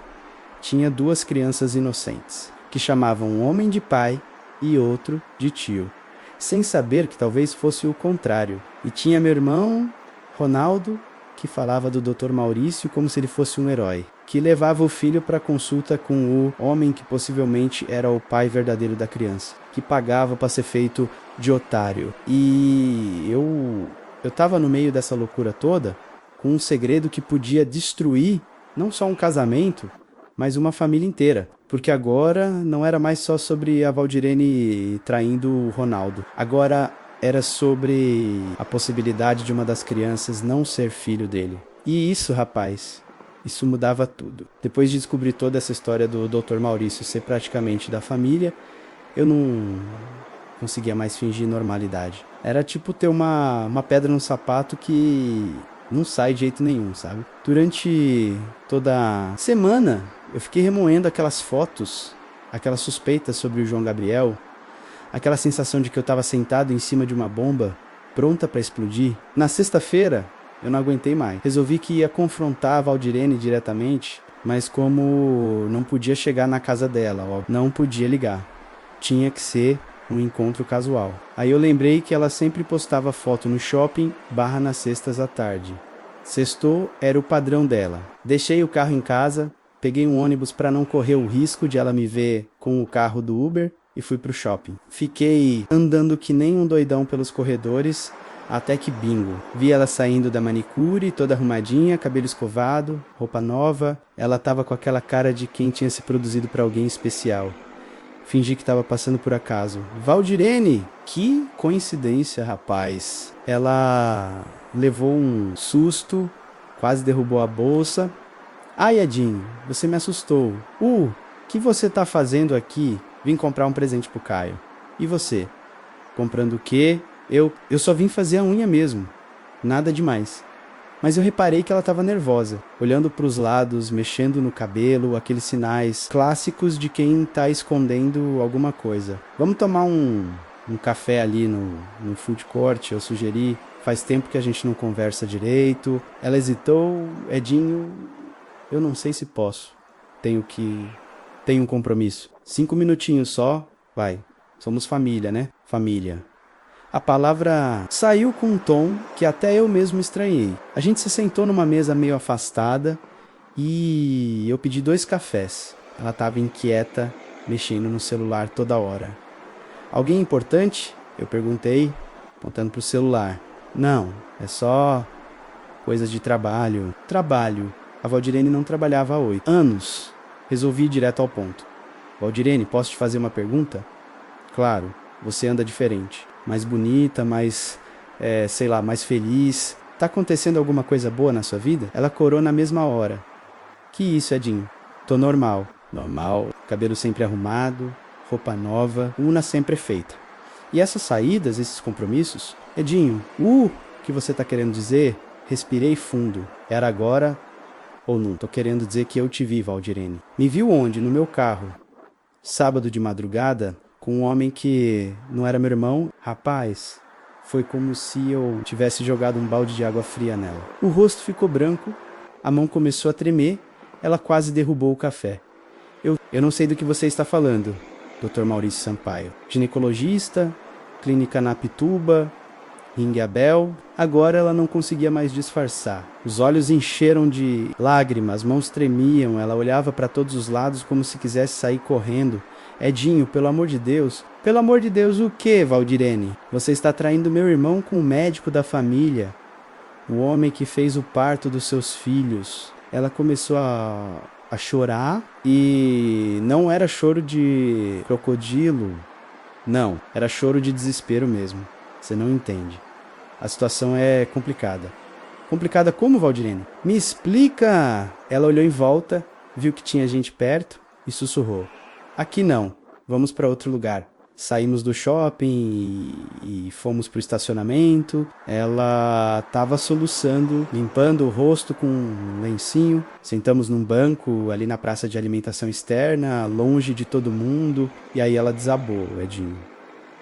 tinha 2 crianças inocentes, que chamavam um homem de pai e outro de tio. Sem saber que talvez fosse o contrário. E tinha meu irmão, Ronaldo, que falava do Dr. Maurício como se ele fosse um herói, que levava o filho para consulta com o homem que possivelmente era o pai verdadeiro da criança, que pagava para ser feito de otário. E eu tava no meio dessa loucura toda, com um segredo que podia destruir não só um casamento, mas uma família inteira. Porque agora não era mais só sobre a Valdirene traindo o Ronaldo. Agora era sobre a possibilidade de uma das crianças não ser filho dele. E isso, rapaz, isso mudava tudo. Depois de descobrir toda essa história do Dr. Maurício ser praticamente da família, eu não conseguia mais fingir normalidade. Era tipo ter uma pedra no sapato que não sai de jeito nenhum, sabe? Durante toda a semana, eu fiquei remoendo aquelas fotos, aquelas suspeitas sobre o João Gabriel, aquela sensação de que eu estava sentado em cima de uma bomba, pronta para explodir. Na sexta-feira, eu não aguentei mais. Resolvi que ia confrontar a Valdirene diretamente, mas como não podia chegar na casa dela, ó, não podia ligar. Tinha que ser um encontro casual. Aí eu lembrei que ela sempre postava foto no shopping / nas sextas à tarde. Sextou era o padrão dela. Deixei o carro em casa, peguei um ônibus para não correr o risco de ela me ver com o carro do Uber e fui pro shopping. Fiquei andando que nem um doidão pelos corredores, até que bingo. Vi ela saindo da manicure, toda arrumadinha, cabelo escovado, roupa nova. Ela tava com aquela cara de quem tinha se produzido para alguém especial. Fingi que estava passando por acaso. Valdirene! Que coincidência, rapaz. Ela levou um susto, quase derrubou a bolsa. Ai, Edinho, você me assustou. O que você tá fazendo aqui? Vim comprar um presente pro Caio. E você? Comprando o quê? Eu só vim fazer a unha mesmo. Nada demais. mas eu reparei que ela estava nervosa, olhando para os lados, mexendo no cabelo, aqueles sinais clássicos de quem está escondendo alguma coisa. Vamos tomar um café ali no food court, eu sugeri. Faz tempo que a gente não conversa direito. Ela hesitou. Edinho, eu não sei se posso. Tenho um compromisso. 5 minutinhos só, vai. Somos família, né? Família. A palavra saiu com um tom que até eu mesmo estranhei. A gente se sentou numa mesa meio afastada e eu pedi 2 cafés. Ela estava inquieta, mexendo no celular toda hora. Alguém importante? Eu perguntei, apontando para o celular. Não, é só coisas de trabalho. Trabalho. A Valdirene não trabalhava há 8 anos. Resolvi ir direto ao ponto. Valdirene, posso te fazer uma pergunta? Claro, você anda diferente. Mais bonita, mais, mais feliz. Tá acontecendo alguma coisa boa na sua vida? Ela corou na mesma hora. Que isso, Edinho? Tô normal. Normal. Cabelo sempre arrumado, roupa nova, una sempre feita. E essas saídas, esses compromissos? Edinho, que você tá querendo dizer? Respirei fundo. Era agora ou não? Tô querendo dizer que eu te vi, Valdirene. Me viu onde? No meu carro. Sábado de madrugada, com um homem que não era meu irmão. Rapaz, foi como se eu tivesse jogado um balde de água fria nela. O rosto ficou branco, a mão começou a tremer, ela quase derrubou o café. Eu não sei do que você está falando, Dr. Maurício Sampaio. Ginecologista, clínica na Pituba, Ringueabel. Agora ela não conseguia mais disfarçar. Os olhos encheram de lágrimas, as mãos tremiam, ela olhava para todos os lados como se quisesse sair correndo. Edinho, pelo amor de Deus. Pelo amor de Deus, o quê, Valdirene? Você está traindo meu irmão com o médico da família, o homem que fez o parto dos seus filhos. Ela começou a chorar e não era choro de crocodilo. Não, era choro de desespero mesmo. Você não entende. A situação é complicada. Complicada como, Valdirene? Me explica! Ela olhou em volta, viu que tinha gente perto e sussurrou. Aqui não, vamos para outro lugar. Saímos do shopping e fomos para o estacionamento. Ela estava soluçando, limpando o rosto com um lencinho. Sentamos num banco ali na praça de alimentação externa, longe de todo mundo. E aí ela desabou, Edinho.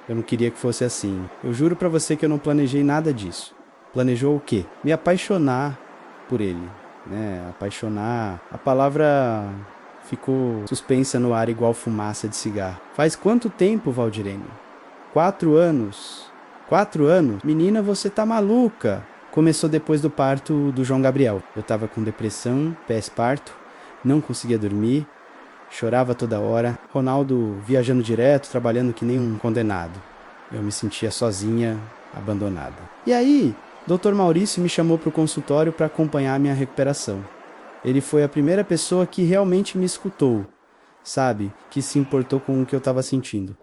Eu não queria que fosse assim. Eu juro pra você que eu não planejei nada disso. Planejou o quê? Me apaixonar por ele, né? Apaixonar. A palavra ficou suspensa no ar igual fumaça de cigarro. Faz quanto tempo, Valdirene? 4 anos. 4 anos? Menina, você tá maluca. Começou depois do parto do João Gabriel. Eu tava com depressão, pós-parto, não conseguia dormir. Chorava toda hora. Ronaldo viajando direto, trabalhando que nem um condenado. Eu me sentia sozinha, abandonada. E aí, Dr. Maurício me chamou para o consultório para acompanhar a minha recuperação. Ele foi a primeira pessoa que realmente me escutou, sabe? Que se importou com o que eu estava sentindo.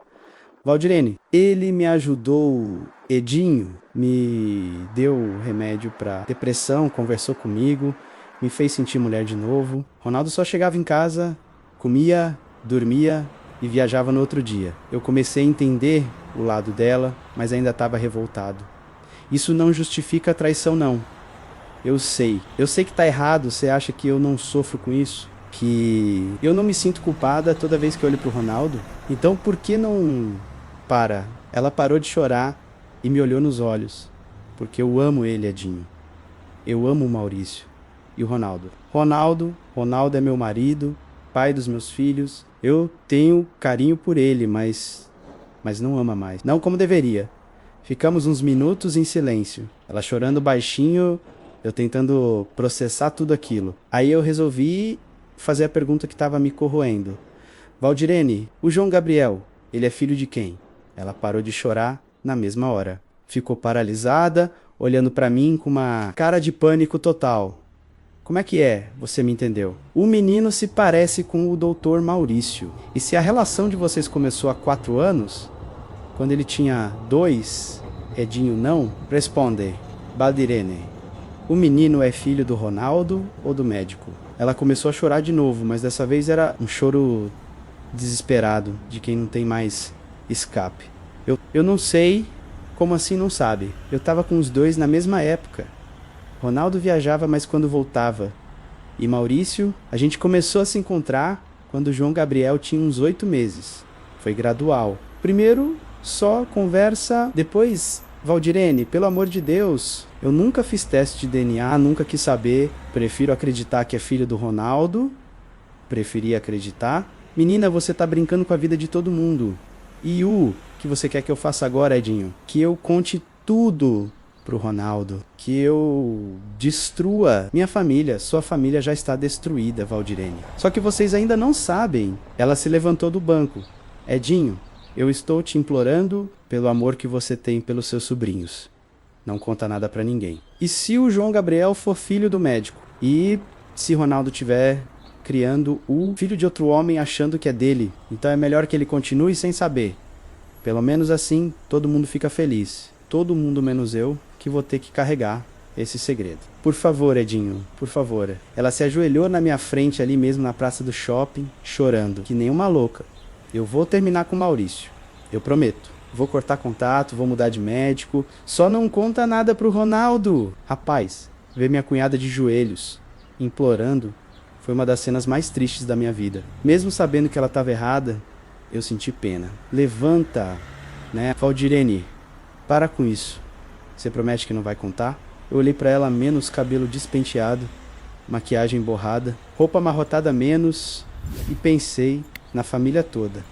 Valdirene, ele me ajudou. Edinho me deu remédio para depressão, conversou comigo, me fez sentir mulher de novo. Ronaldo só chegava em casa, comia, dormia e viajava no outro dia. Eu comecei a entender o lado dela, mas ainda estava revoltado. Isso não justifica a traição, não. Eu sei que tá errado. Você acha que eu não sofro com isso? Que eu não me sinto culpada toda vez que eu olho pro Ronaldo? Então por que não para? Ela parou de chorar e me olhou nos olhos. Porque eu amo ele, Edinho. Eu amo o Maurício. E o Ronaldo? Ronaldo é meu marido, pai dos meus filhos. Eu tenho carinho por ele, mas não ama mais. Não como deveria. Ficamos uns minutos em silêncio. Ela chorando baixinho, eu tentando processar tudo aquilo. Aí eu resolvi fazer a pergunta que estava me corroendo. Valdirene, o João Gabriel, ele é filho de quem? Ela parou de chorar na mesma hora. Ficou paralisada, olhando para mim com uma cara de pânico total. Como é que é? Você me entendeu? O menino se parece com o Dr. Maurício. E se a relação de vocês começou há 4 anos, quando ele tinha 2, Edinho não, responde, Valdirene. O menino é filho do Ronaldo ou do médico? Ela começou a chorar de novo, mas dessa vez era um choro desesperado, de quem não tem mais escape. Eu não sei, como assim não sabe? Eu tava com os 2 na mesma época. Ronaldo viajava, mas quando voltava. E Maurício, a gente começou a se encontrar quando o João Gabriel tinha uns 8 meses. Foi gradual. Primeiro, só conversa, depois... Valdirene, pelo amor de Deus, eu nunca fiz teste de DNA, nunca quis saber, prefiro acreditar que é filho do Ronaldo, preferi acreditar. Menina, você tá brincando com a vida de todo mundo. E o que você quer que eu faça agora, Edinho? Que eu conte tudo pro Ronaldo, que eu destrua minha família. Sua família já está destruída, Valdirene. Só que vocês ainda não sabem. Ela se levantou do banco. Edinho, eu estou te implorando pelo amor que você tem pelos seus sobrinhos. Não conta nada pra ninguém. E se o João Gabriel for filho do médico? E se Ronaldo tiver criando o filho de outro homem achando que é dele? Então é melhor que ele continue sem saber. Pelo menos assim todo mundo fica feliz. Todo mundo menos eu, que vou ter que carregar esse segredo. Por favor, Edinho, por favor. Ela se ajoelhou na minha frente ali mesmo na praça do shopping, chorando, que nem uma louca. Eu vou terminar com o Maurício. Eu prometo. Vou cortar contato, vou mudar de médico. Só não conta nada pro Ronaldo. Rapaz, ver minha cunhada de joelhos, implorando, foi uma das cenas mais tristes da minha vida. Mesmo sabendo que ela estava errada, eu senti pena. Levanta, né? Valdirene, para com isso. Você promete que não vai contar? Eu olhei para ela, menos cabelo despenteado, maquiagem borrada, roupa amarrotada menos, e pensei na família toda.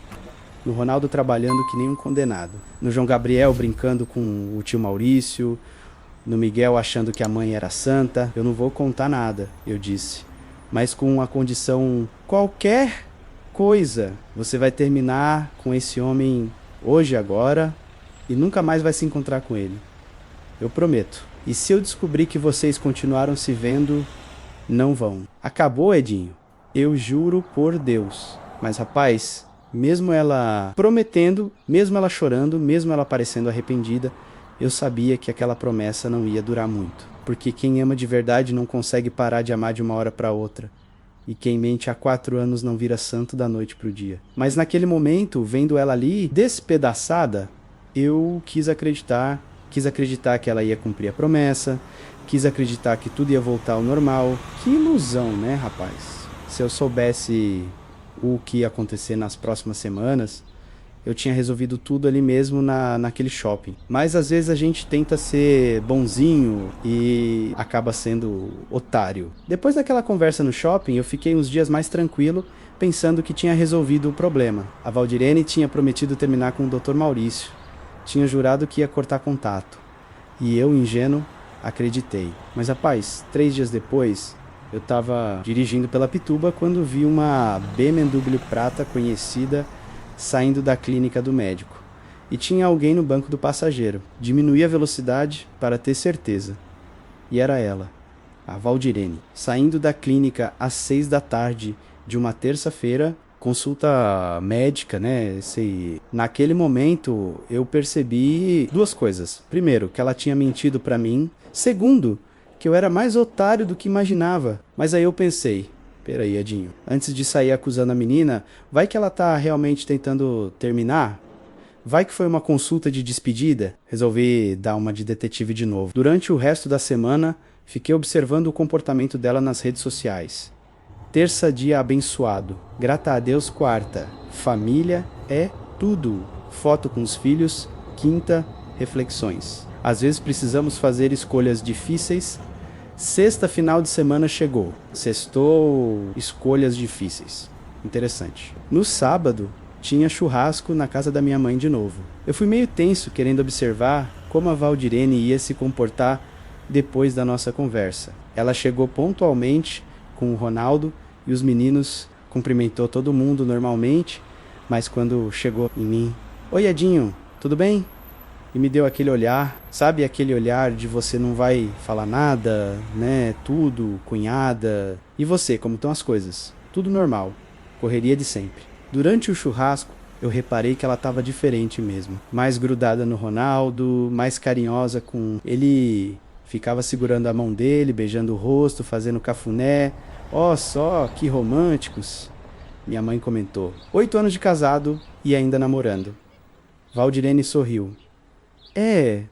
No Ronaldo trabalhando que nem um condenado. No João Gabriel brincando com o tio Maurício. No Miguel achando que a mãe era santa. Eu não vou contar nada, eu disse. Mas com uma condição, qualquer coisa, você vai terminar com esse homem hoje, agora, e nunca mais vai se encontrar com ele. Eu prometo. E se eu descobrir que vocês continuaram se vendo, não vão. Acabou, Edinho? Eu juro por Deus. Mas, rapaz, mesmo ela prometendo, mesmo ela chorando, mesmo ela parecendo arrependida, eu sabia que aquela promessa não ia durar muito. Porque quem ama de verdade não consegue parar de amar de uma hora para outra. E quem mente há 4 anos não vira santo da noite pro dia. Mas naquele momento, vendo ela ali, despedaçada, eu quis acreditar que ela ia cumprir a promessa, quis acreditar que tudo ia voltar ao normal. Que ilusão, né, rapaz? Se eu soubesse o que ia acontecer nas próximas semanas, eu tinha resolvido tudo ali mesmo naquele shopping. Mas às vezes a gente tenta ser bonzinho e acaba sendo otário. Depois daquela conversa no shopping, eu fiquei uns dias mais tranquilo, pensando que tinha resolvido o problema. A Valdirene tinha prometido terminar com o Dr. Maurício. Tinha jurado que ia cortar contato. E eu, ingênuo, acreditei. Mas rapaz, 3 dias depois, eu estava dirigindo pela Pituba quando vi uma BMW prata conhecida saindo da clínica do médico. E tinha alguém no banco do passageiro. Diminuí a velocidade para ter certeza. E era ela, a Valdirene, saindo da clínica às 6 da tarde de uma terça-feira, consulta médica, né? Naquele momento eu percebi 2 coisas. Primeiro, que ela tinha mentido para mim. Segundo, que eu era mais otário do que imaginava. Mas aí eu pensei, peraí, Edinho, antes de sair acusando a menina, vai que ela tá realmente tentando terminar? Vai que foi uma consulta de despedida? Resolvi dar uma de detetive de novo. Durante o resto da semana, fiquei observando o comportamento dela nas redes sociais. Terça, dia abençoado. Grata a Deus, quarta. Família é tudo. Foto com os filhos. Quinta, reflexões. Às vezes precisamos fazer escolhas difíceis. Sexta, final de semana chegou. Sextou, escolhas difíceis. Interessante. No sábado, tinha churrasco na casa da minha mãe de novo. Eu fui meio tenso, querendo observar como a Valdirene ia se comportar depois da nossa conversa. Ela chegou pontualmente com o Ronaldo e os meninos, cumprimentou todo mundo normalmente, mas quando chegou em mim, oi Edinho, tudo bem? E me deu aquele olhar, sabe aquele olhar de você não vai falar nada, né, tudo, cunhada, e você, como estão as coisas? Tudo normal, correria de sempre. Durante o churrasco, eu reparei que ela estava diferente mesmo, mais grudada no Ronaldo, mais carinhosa com ele. Ficava segurando a mão dele, beijando o rosto, fazendo cafuné. Ó, só, que românticos. Minha mãe comentou. 8 anos de casado e ainda namorando. Valdirene sorriu. É,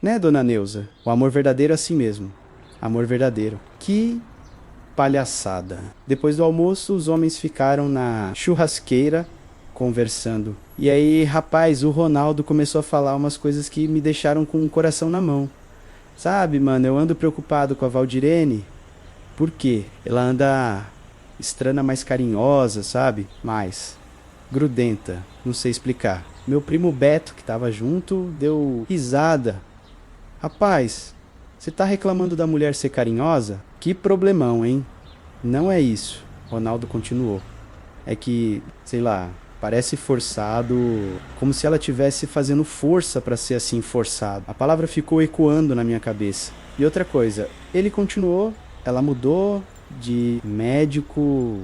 né, dona Neuza? O amor verdadeiro é assim mesmo. Amor verdadeiro. Que palhaçada. Depois do almoço, os homens ficaram na churrasqueira conversando. E aí, rapaz, o Ronaldo começou a falar umas coisas que me deixaram com o coração na mão. Sabe, mano, eu ando preocupado com a Valdirene. Por quê? Ela anda estranha, mais carinhosa, sabe? Mais grudenta, não sei explicar. Meu primo Beto, que tava junto, deu risada. Rapaz, você tá reclamando da mulher ser carinhosa? Que problemão, hein? Não é isso. Ronaldo continuou. É que, sei lá, parece forçado, como se ela tivesse fazendo força pra ser assim forçado. A palavra ficou ecoando na minha cabeça. E outra coisa, ele continuou, ela mudou de médico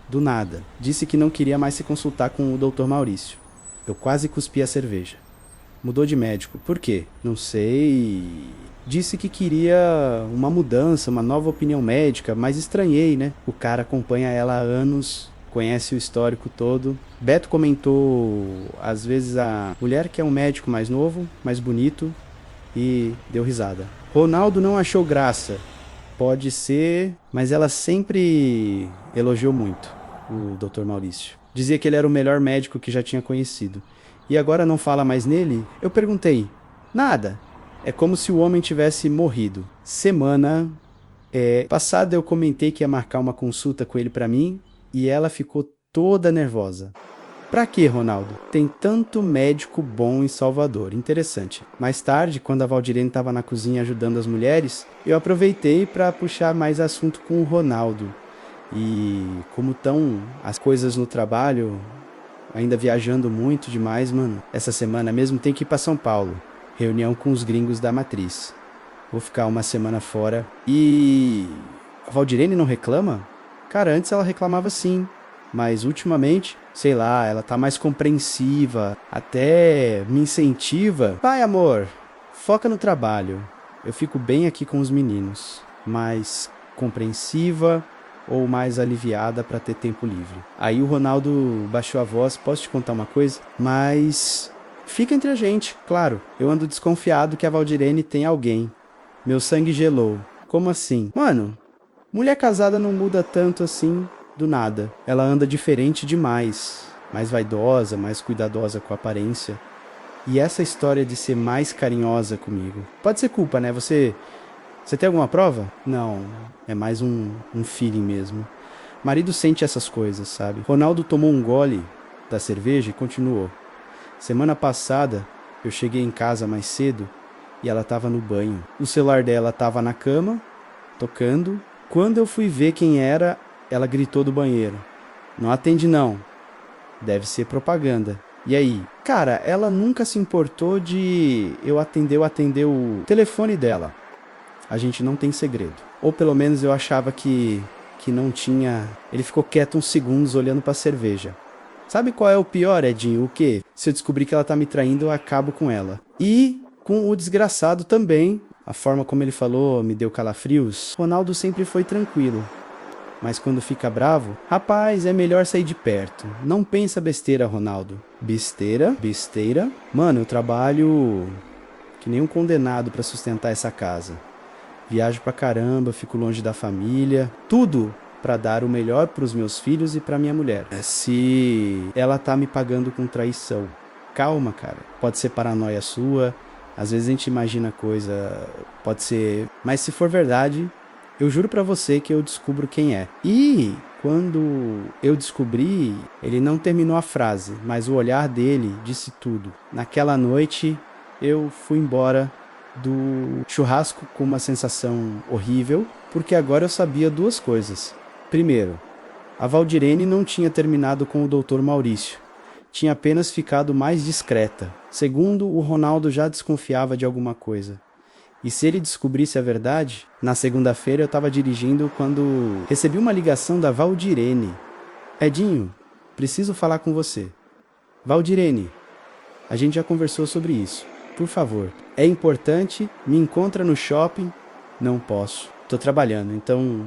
do nada. Disse que não queria mais se consultar com o Dr. Maurício. Eu quase cuspi a cerveja. Mudou de médico. Por quê? Não sei. Disse que queria uma mudança, uma nova opinião médica, mas estranhei, né? O cara acompanha ela há anos, conhece o histórico todo. Beto comentou, às vezes, a mulher que é um médico mais novo, mais bonito, e deu risada. Ronaldo não achou graça. Pode ser, mas ela sempre elogiou muito o Dr. Maurício. Dizia que ele era o melhor médico que já tinha conhecido. E agora não fala mais nele? Eu perguntei. Nada. É como se o homem tivesse morrido. Semana passada eu comentei que ia marcar uma consulta com ele pra mim e ela ficou toda nervosa. Pra quê, Ronaldo? Tem tanto médico bom em Salvador. Interessante. Mais tarde, quando a Valdirene estava na cozinha ajudando as mulheres, eu aproveitei para puxar mais assunto com o Ronaldo. E como estão as coisas no trabalho, ainda viajando muito demais, mano. Essa semana mesmo tem que ir para São Paulo. Reunião com os gringos da matriz. Vou ficar uma semana fora. E a Valdirene não reclama? Cara, antes ela reclamava sim. Mas ultimamente, sei lá, ela tá mais compreensiva, até me incentiva. Vai, amor, foca no trabalho. Eu fico bem aqui com os meninos. Mais compreensiva ou mais aliviada pra ter tempo livre. Aí o Ronaldo baixou a voz, posso te contar uma coisa? Mas fica entre a gente, claro. Eu ando desconfiado que a Valdirene tem alguém. Meu sangue gelou. Como assim? Mano, mulher casada não muda tanto assim do nada. Ela anda diferente demais. Mais vaidosa, mais cuidadosa com a aparência. E essa história de ser mais carinhosa comigo. Pode ser culpa, né? Você tem alguma prova? Não, é mais um feeling mesmo. Marido sente essas coisas, sabe? Ronaldo tomou um gole da cerveja e continuou. Semana passada, eu cheguei em casa mais cedo e ela tava no banho. O celular dela tava na cama, tocando. Quando eu fui ver quem era, ela gritou do banheiro. Não atende não. Deve ser propaganda. E aí? Cara, ela nunca se importou de eu atender o telefone dela. A gente não tem segredo. Ou pelo menos eu achava que não tinha. Ele ficou quieto uns segundos olhando pra cerveja. Sabe qual é o pior, Edinho? O quê? Se eu descobrir que ela tá me traindo, eu acabo com ela. E com o desgraçado também. A forma como ele falou me deu calafrios. Ronaldo sempre foi tranquilo. Mas quando fica bravo, rapaz, é melhor sair de perto. Não pensa besteira, Ronaldo. Besteira? Besteira? Mano, eu trabalho que nem um condenado pra sustentar essa casa. Viajo pra caramba, fico longe da família. Tudo pra dar o melhor pros meus filhos e pra minha mulher. Se ela tá me pagando com traição. Calma, cara. Pode ser paranoia sua. Às vezes a gente imagina coisa. Pode ser. Mas se for verdade, eu juro pra você que eu descubro quem é. E quando eu descobri, ele não terminou a frase, mas o olhar dele disse tudo. Naquela noite, eu fui embora do churrasco com uma sensação horrível, porque agora eu sabia duas coisas. Primeiro, a Valdirene não tinha terminado com o Dr. Maurício. Tinha apenas ficado mais discreta. Segundo, o Ronaldo já desconfiava de alguma coisa. E se ele descobrisse a verdade, na segunda-feira eu estava dirigindo quando recebi uma ligação da Valdirene. Edinho, preciso falar com você. Valdirene, a gente já conversou sobre isso. Por favor, é importante, me encontra no shopping. Não posso, tô trabalhando, então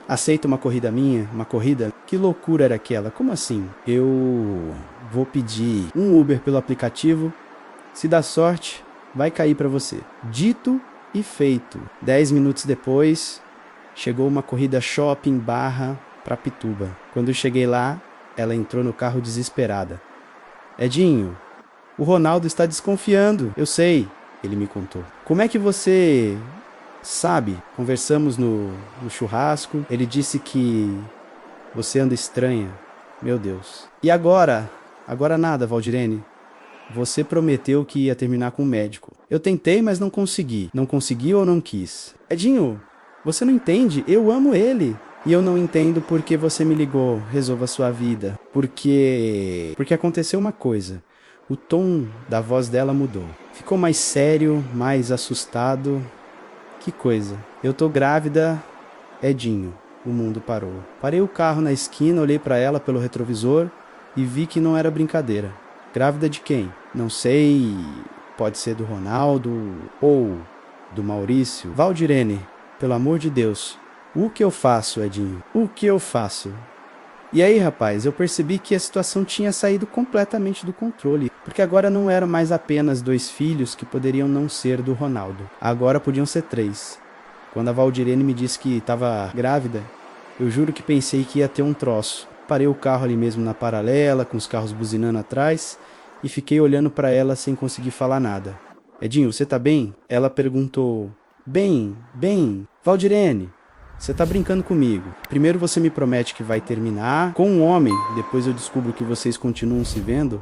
aceita uma corrida minha, uma corrida? Que loucura era aquela? Como assim? Eu vou pedir um Uber pelo aplicativo, se dá sorte, vai cair pra você. Dito e feito. 10 minutos depois, chegou uma corrida shopping barra pra Pituba. Quando eu cheguei lá, ela entrou no carro desesperada. Edinho, o Ronaldo está desconfiando. Eu sei, ele me contou. Como é que você sabe? Conversamos no churrasco. Ele disse que você anda estranha. Meu Deus. E agora? Agora nada, Valdirene. Você prometeu que ia terminar com o médico. Eu tentei, mas não consegui. Não consegui ou não quis? Edinho, você não entende? Eu amo ele. E eu não entendo porque você me ligou. Resolva a sua vida. Porque aconteceu uma coisa. O tom da voz dela mudou. Ficou mais sério, mais assustado. Que coisa. Eu tô grávida, Edinho. O mundo parou. Parei o carro na esquina, olhei pra ela pelo retrovisor e vi que não era brincadeira. Grávida de quem? Não sei. Pode ser do Ronaldo ou do Maurício. Valdirene, pelo amor de Deus. O que eu faço, Edinho? O que eu faço? E aí, rapaz, eu percebi que a situação tinha saído completamente do controle, porque agora não eram mais apenas 2 filhos que poderiam não ser do Ronaldo. Agora podiam ser 3. Quando a Valdirene me disse que estava grávida, eu juro que pensei que ia ter um troço. Parei o carro ali mesmo na paralela, com os carros buzinando atrás, e fiquei olhando para ela sem conseguir falar nada. Edinho, você tá bem? Ela perguntou. Bem. Valdirene, você tá brincando comigo. Primeiro você me promete que vai terminar com um homem, depois eu descubro que vocês continuam se vendo.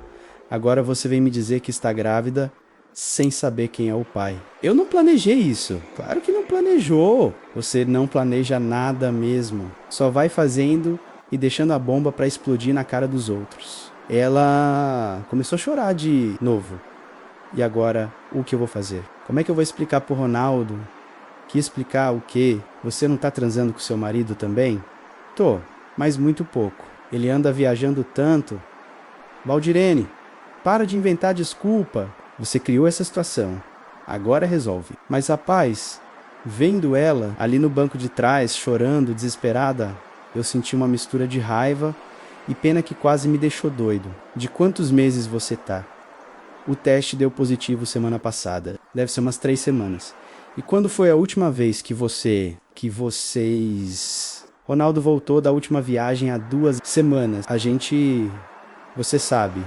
Agora você vem me dizer que está grávida sem saber quem é o pai. Eu não planejei isso. Claro que não planejou. Você não planeja nada mesmo. Só vai fazendo e deixando a bomba para explodir na cara dos outros. Ela começou a chorar de novo. E agora, o que eu vou fazer? Como é que eu vou explicar pro Ronaldo? Que explicar o quê? Você não tá transando com seu marido também? Tô, mas muito pouco. Ele anda viajando tanto. Valdirene, para de inventar desculpa. Você criou essa situação. Agora resolve. Mas rapaz, vendo ela ali no banco de trás, chorando, desesperada, eu senti uma mistura de raiva e pena que quase me deixou doido. De quantos meses você tá? O teste deu positivo semana passada. Deve ser umas 3 semanas. E quando foi a última vez que vocês... Ronaldo voltou da última viagem há 2 semanas. A gente... Você sabe.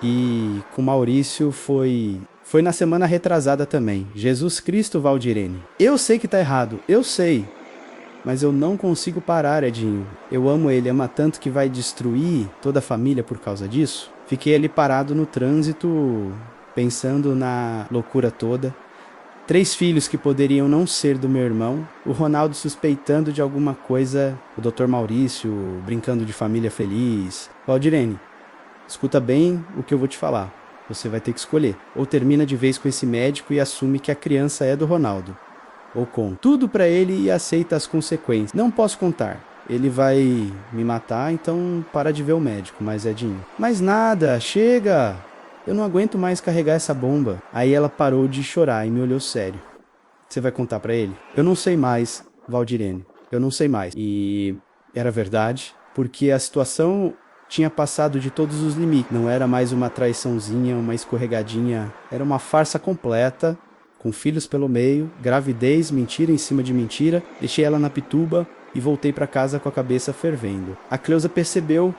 E com Maurício foi na semana retrasada também. Jesus Cristo, Valdirene. Eu sei que tá errado. Eu sei. Mas eu não consigo parar, Edinho. Eu amo ele, ama tanto que vai destruir toda a família por causa disso. Fiquei ali parado no trânsito, pensando na loucura toda. 3 filhos que poderiam não ser do meu irmão. O Ronaldo suspeitando de alguma coisa. O Dr. Maurício brincando de família feliz. Valdirene, escuta bem o que eu vou te falar. Você vai ter que escolher. Ou termina de vez com esse médico e assume que a criança é do Ronaldo. Ou conta tudo pra ele e aceita as consequências. Não posso contar. Ele vai me matar, então para de ver o médico, mas Edinho. Mas nada, chega! Eu não aguento mais carregar essa bomba. Aí ela parou de chorar e me olhou sério. Você vai contar pra ele? Eu não sei mais, Valdirene. Eu não sei mais. E era verdade, porque a situação tinha passado de todos os limites. Não era mais uma traiçãozinha, uma escorregadinha. Era uma farsa completa, com filhos pelo meio, gravidez, mentira em cima de mentira. Deixei ela na Pituba e voltei pra casa com a cabeça fervendo. A Cleusa percebeu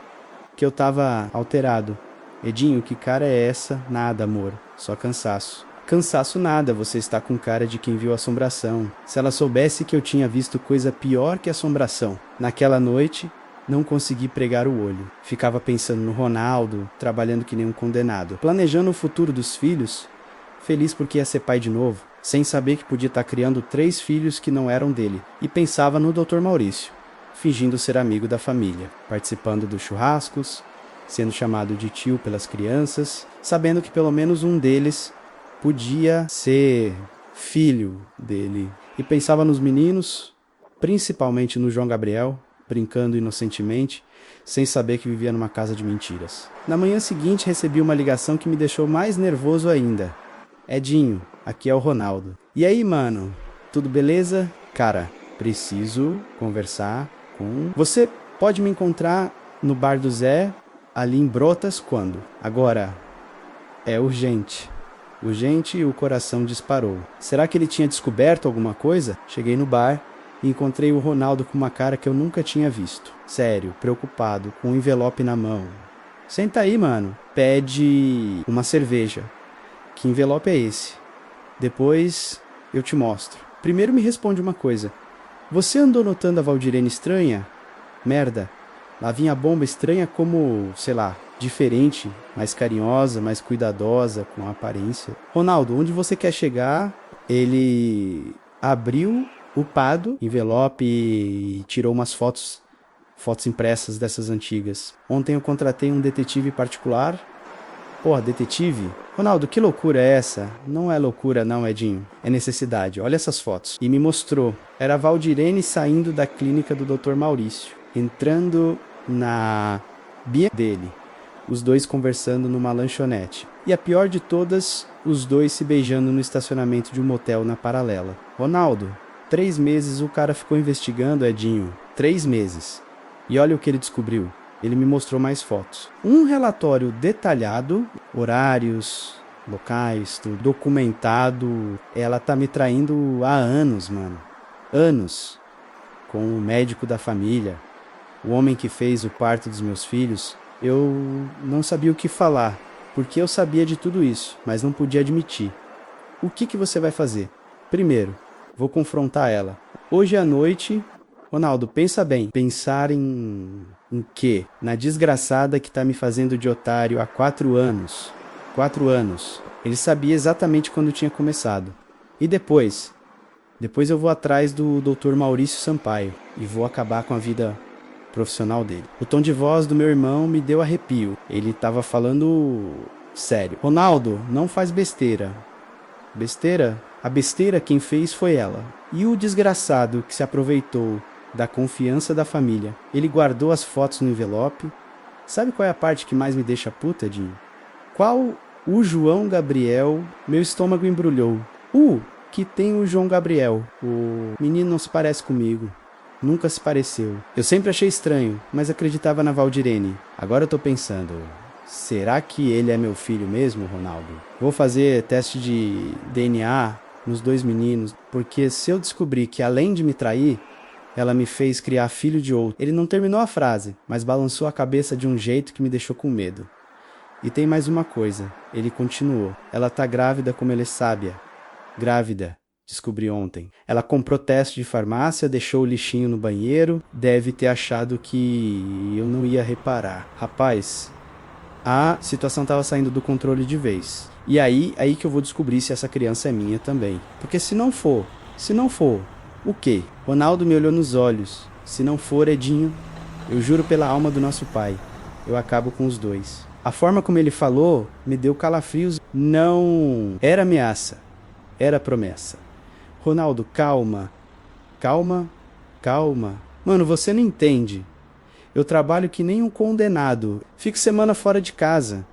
que eu tava alterado. Edinho, que cara é essa? Nada, amor. Só cansaço. Cansaço nada, você está com cara de quem viu assombração. Se ela soubesse que eu tinha visto coisa pior que assombração. Naquela noite, não consegui pregar o olho. Ficava pensando no Ronaldo, trabalhando que nem um condenado. Planejando o futuro dos filhos, feliz porque ia ser pai de novo, sem saber que podia estar criando 3 filhos que não eram dele. E pensava no Dr. Maurício, fingindo ser amigo da família, participando dos churrascos, sendo chamado de tio pelas crianças, sabendo que pelo menos um deles podia ser filho dele. E pensava nos meninos, principalmente no João Gabriel, brincando inocentemente, sem saber que vivia numa casa de mentiras. Na manhã seguinte recebi uma ligação que me deixou mais nervoso ainda. Edinho, aqui é o Ronaldo. E aí, mano? Tudo beleza? Cara, preciso conversar com... Você pode me encontrar no bar do Zé, ali em Brotas, quando? Agora, é urgente. Urgente, o coração disparou. Será que ele tinha descoberto alguma coisa? Cheguei no bar e encontrei o Ronaldo com uma cara que eu nunca tinha visto. Sério, preocupado, com um envelope na mão. Senta aí, mano. Pede uma cerveja. Que envelope é esse? Depois eu te mostro. Primeiro me responde uma coisa. Você andou notando a Valdirene estranha? Merda. Lá vinha a bomba estranha como, sei lá, diferente, mais carinhosa, mais cuidadosa, com a aparência. Ronaldo, onde você quer chegar? Ele abriu o pado, envelope e tirou umas fotos impressas dessas antigas. Ontem eu contratei um detetive particular. Porra, detetive? Ronaldo, que loucura é essa? Não é loucura não, Edinho. É necessidade. Olha essas fotos. E me mostrou. Era a Valdirene saindo da clínica do Dr. Maurício, entrando na bia dele. Os dois conversando numa lanchonete. E a pior de todas, os dois se beijando no estacionamento de um motel na Paralela. Ronaldo, 3 meses o cara ficou investigando, Edinho. 3 meses. E olha o que ele descobriu. Ele me mostrou mais fotos. Um relatório detalhado, horários, locais, tudo documentado. Ela tá me traindo há anos, mano. Anos. Com o médico da família, o homem que fez o parto dos meus filhos. Eu não sabia o que falar, porque eu sabia de tudo isso, mas não podia admitir. O que você vai fazer? Primeiro, vou confrontar ela. Hoje à noite, Ronaldo, pensa bem. Pensar em quê? Na desgraçada que tá me fazendo de otário há 4 anos. 4 anos. Ele sabia exatamente quando tinha começado. E depois? Depois eu vou atrás do Dr. Maurício Sampaio e vou acabar com a vida profissional dele. O tom de voz do meu irmão me deu arrepio. Ele tava falando sério. Ronaldo, não faz besteira. Besteira? A besteira quem fez foi ela. E o desgraçado que se aproveitou da confiança da família. Ele guardou as fotos no envelope. Sabe qual é a parte que mais me deixa puta, Edinho? Qual o João Gabriel? Meu estômago embrulhou. Que tem o João Gabriel. O menino não se parece comigo. Nunca se pareceu. Eu sempre achei estranho, mas acreditava na Valdirene. Agora eu tô pensando, será que ele é meu filho mesmo, Ronaldo? Vou fazer teste de DNA nos 2 meninos, porque se eu descobrir que além de me trair, ela me fez criar filho de outro. Ele não terminou a frase, mas balançou a cabeça de um jeito que me deixou com medo. E tem mais uma coisa, ele continuou. Ela tá grávida como ele é sábia. Grávida. Descobri ontem. Ela comprou teste de farmácia, deixou o lixinho no banheiro, deve ter achado que eu não ia reparar. Rapaz, a situação estava saindo do controle de vez. E aí que eu vou descobrir se essa criança é minha também. Porque se não for, o quê? Ronaldo me olhou nos olhos. Se não for, Edinho, eu juro pela alma do nosso pai, eu acabo com os dois. A forma como ele falou me deu calafrios. Não era ameaça, era promessa. Ronaldo, calma. Calma. Mano, você não entende. Eu trabalho que nem um condenado. Fico semana fora de casa.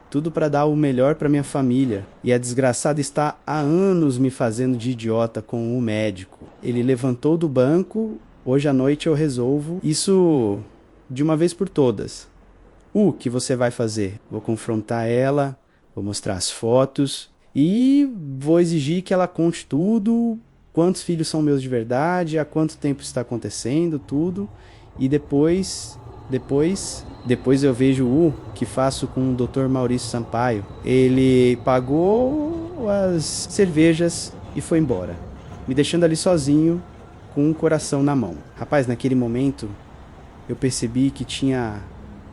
Tudo pra dar o melhor pra minha família. E a desgraçada está há anos me fazendo de idiota com o médico. Ele levantou do banco. Hoje à noite eu resolvo. Isso de uma vez por todas. O que você vai fazer? Vou confrontar ela. Vou mostrar as fotos. E vou exigir que ela conte tudo, quantos filhos são meus de verdade, há quanto tempo está acontecendo, tudo. E depois eu vejo o que faço com o Dr. Maurício Sampaio. Ele pagou as cervejas e foi embora, me deixando ali sozinho, com o coração na mão. Rapaz, naquele momento, eu percebi que tinha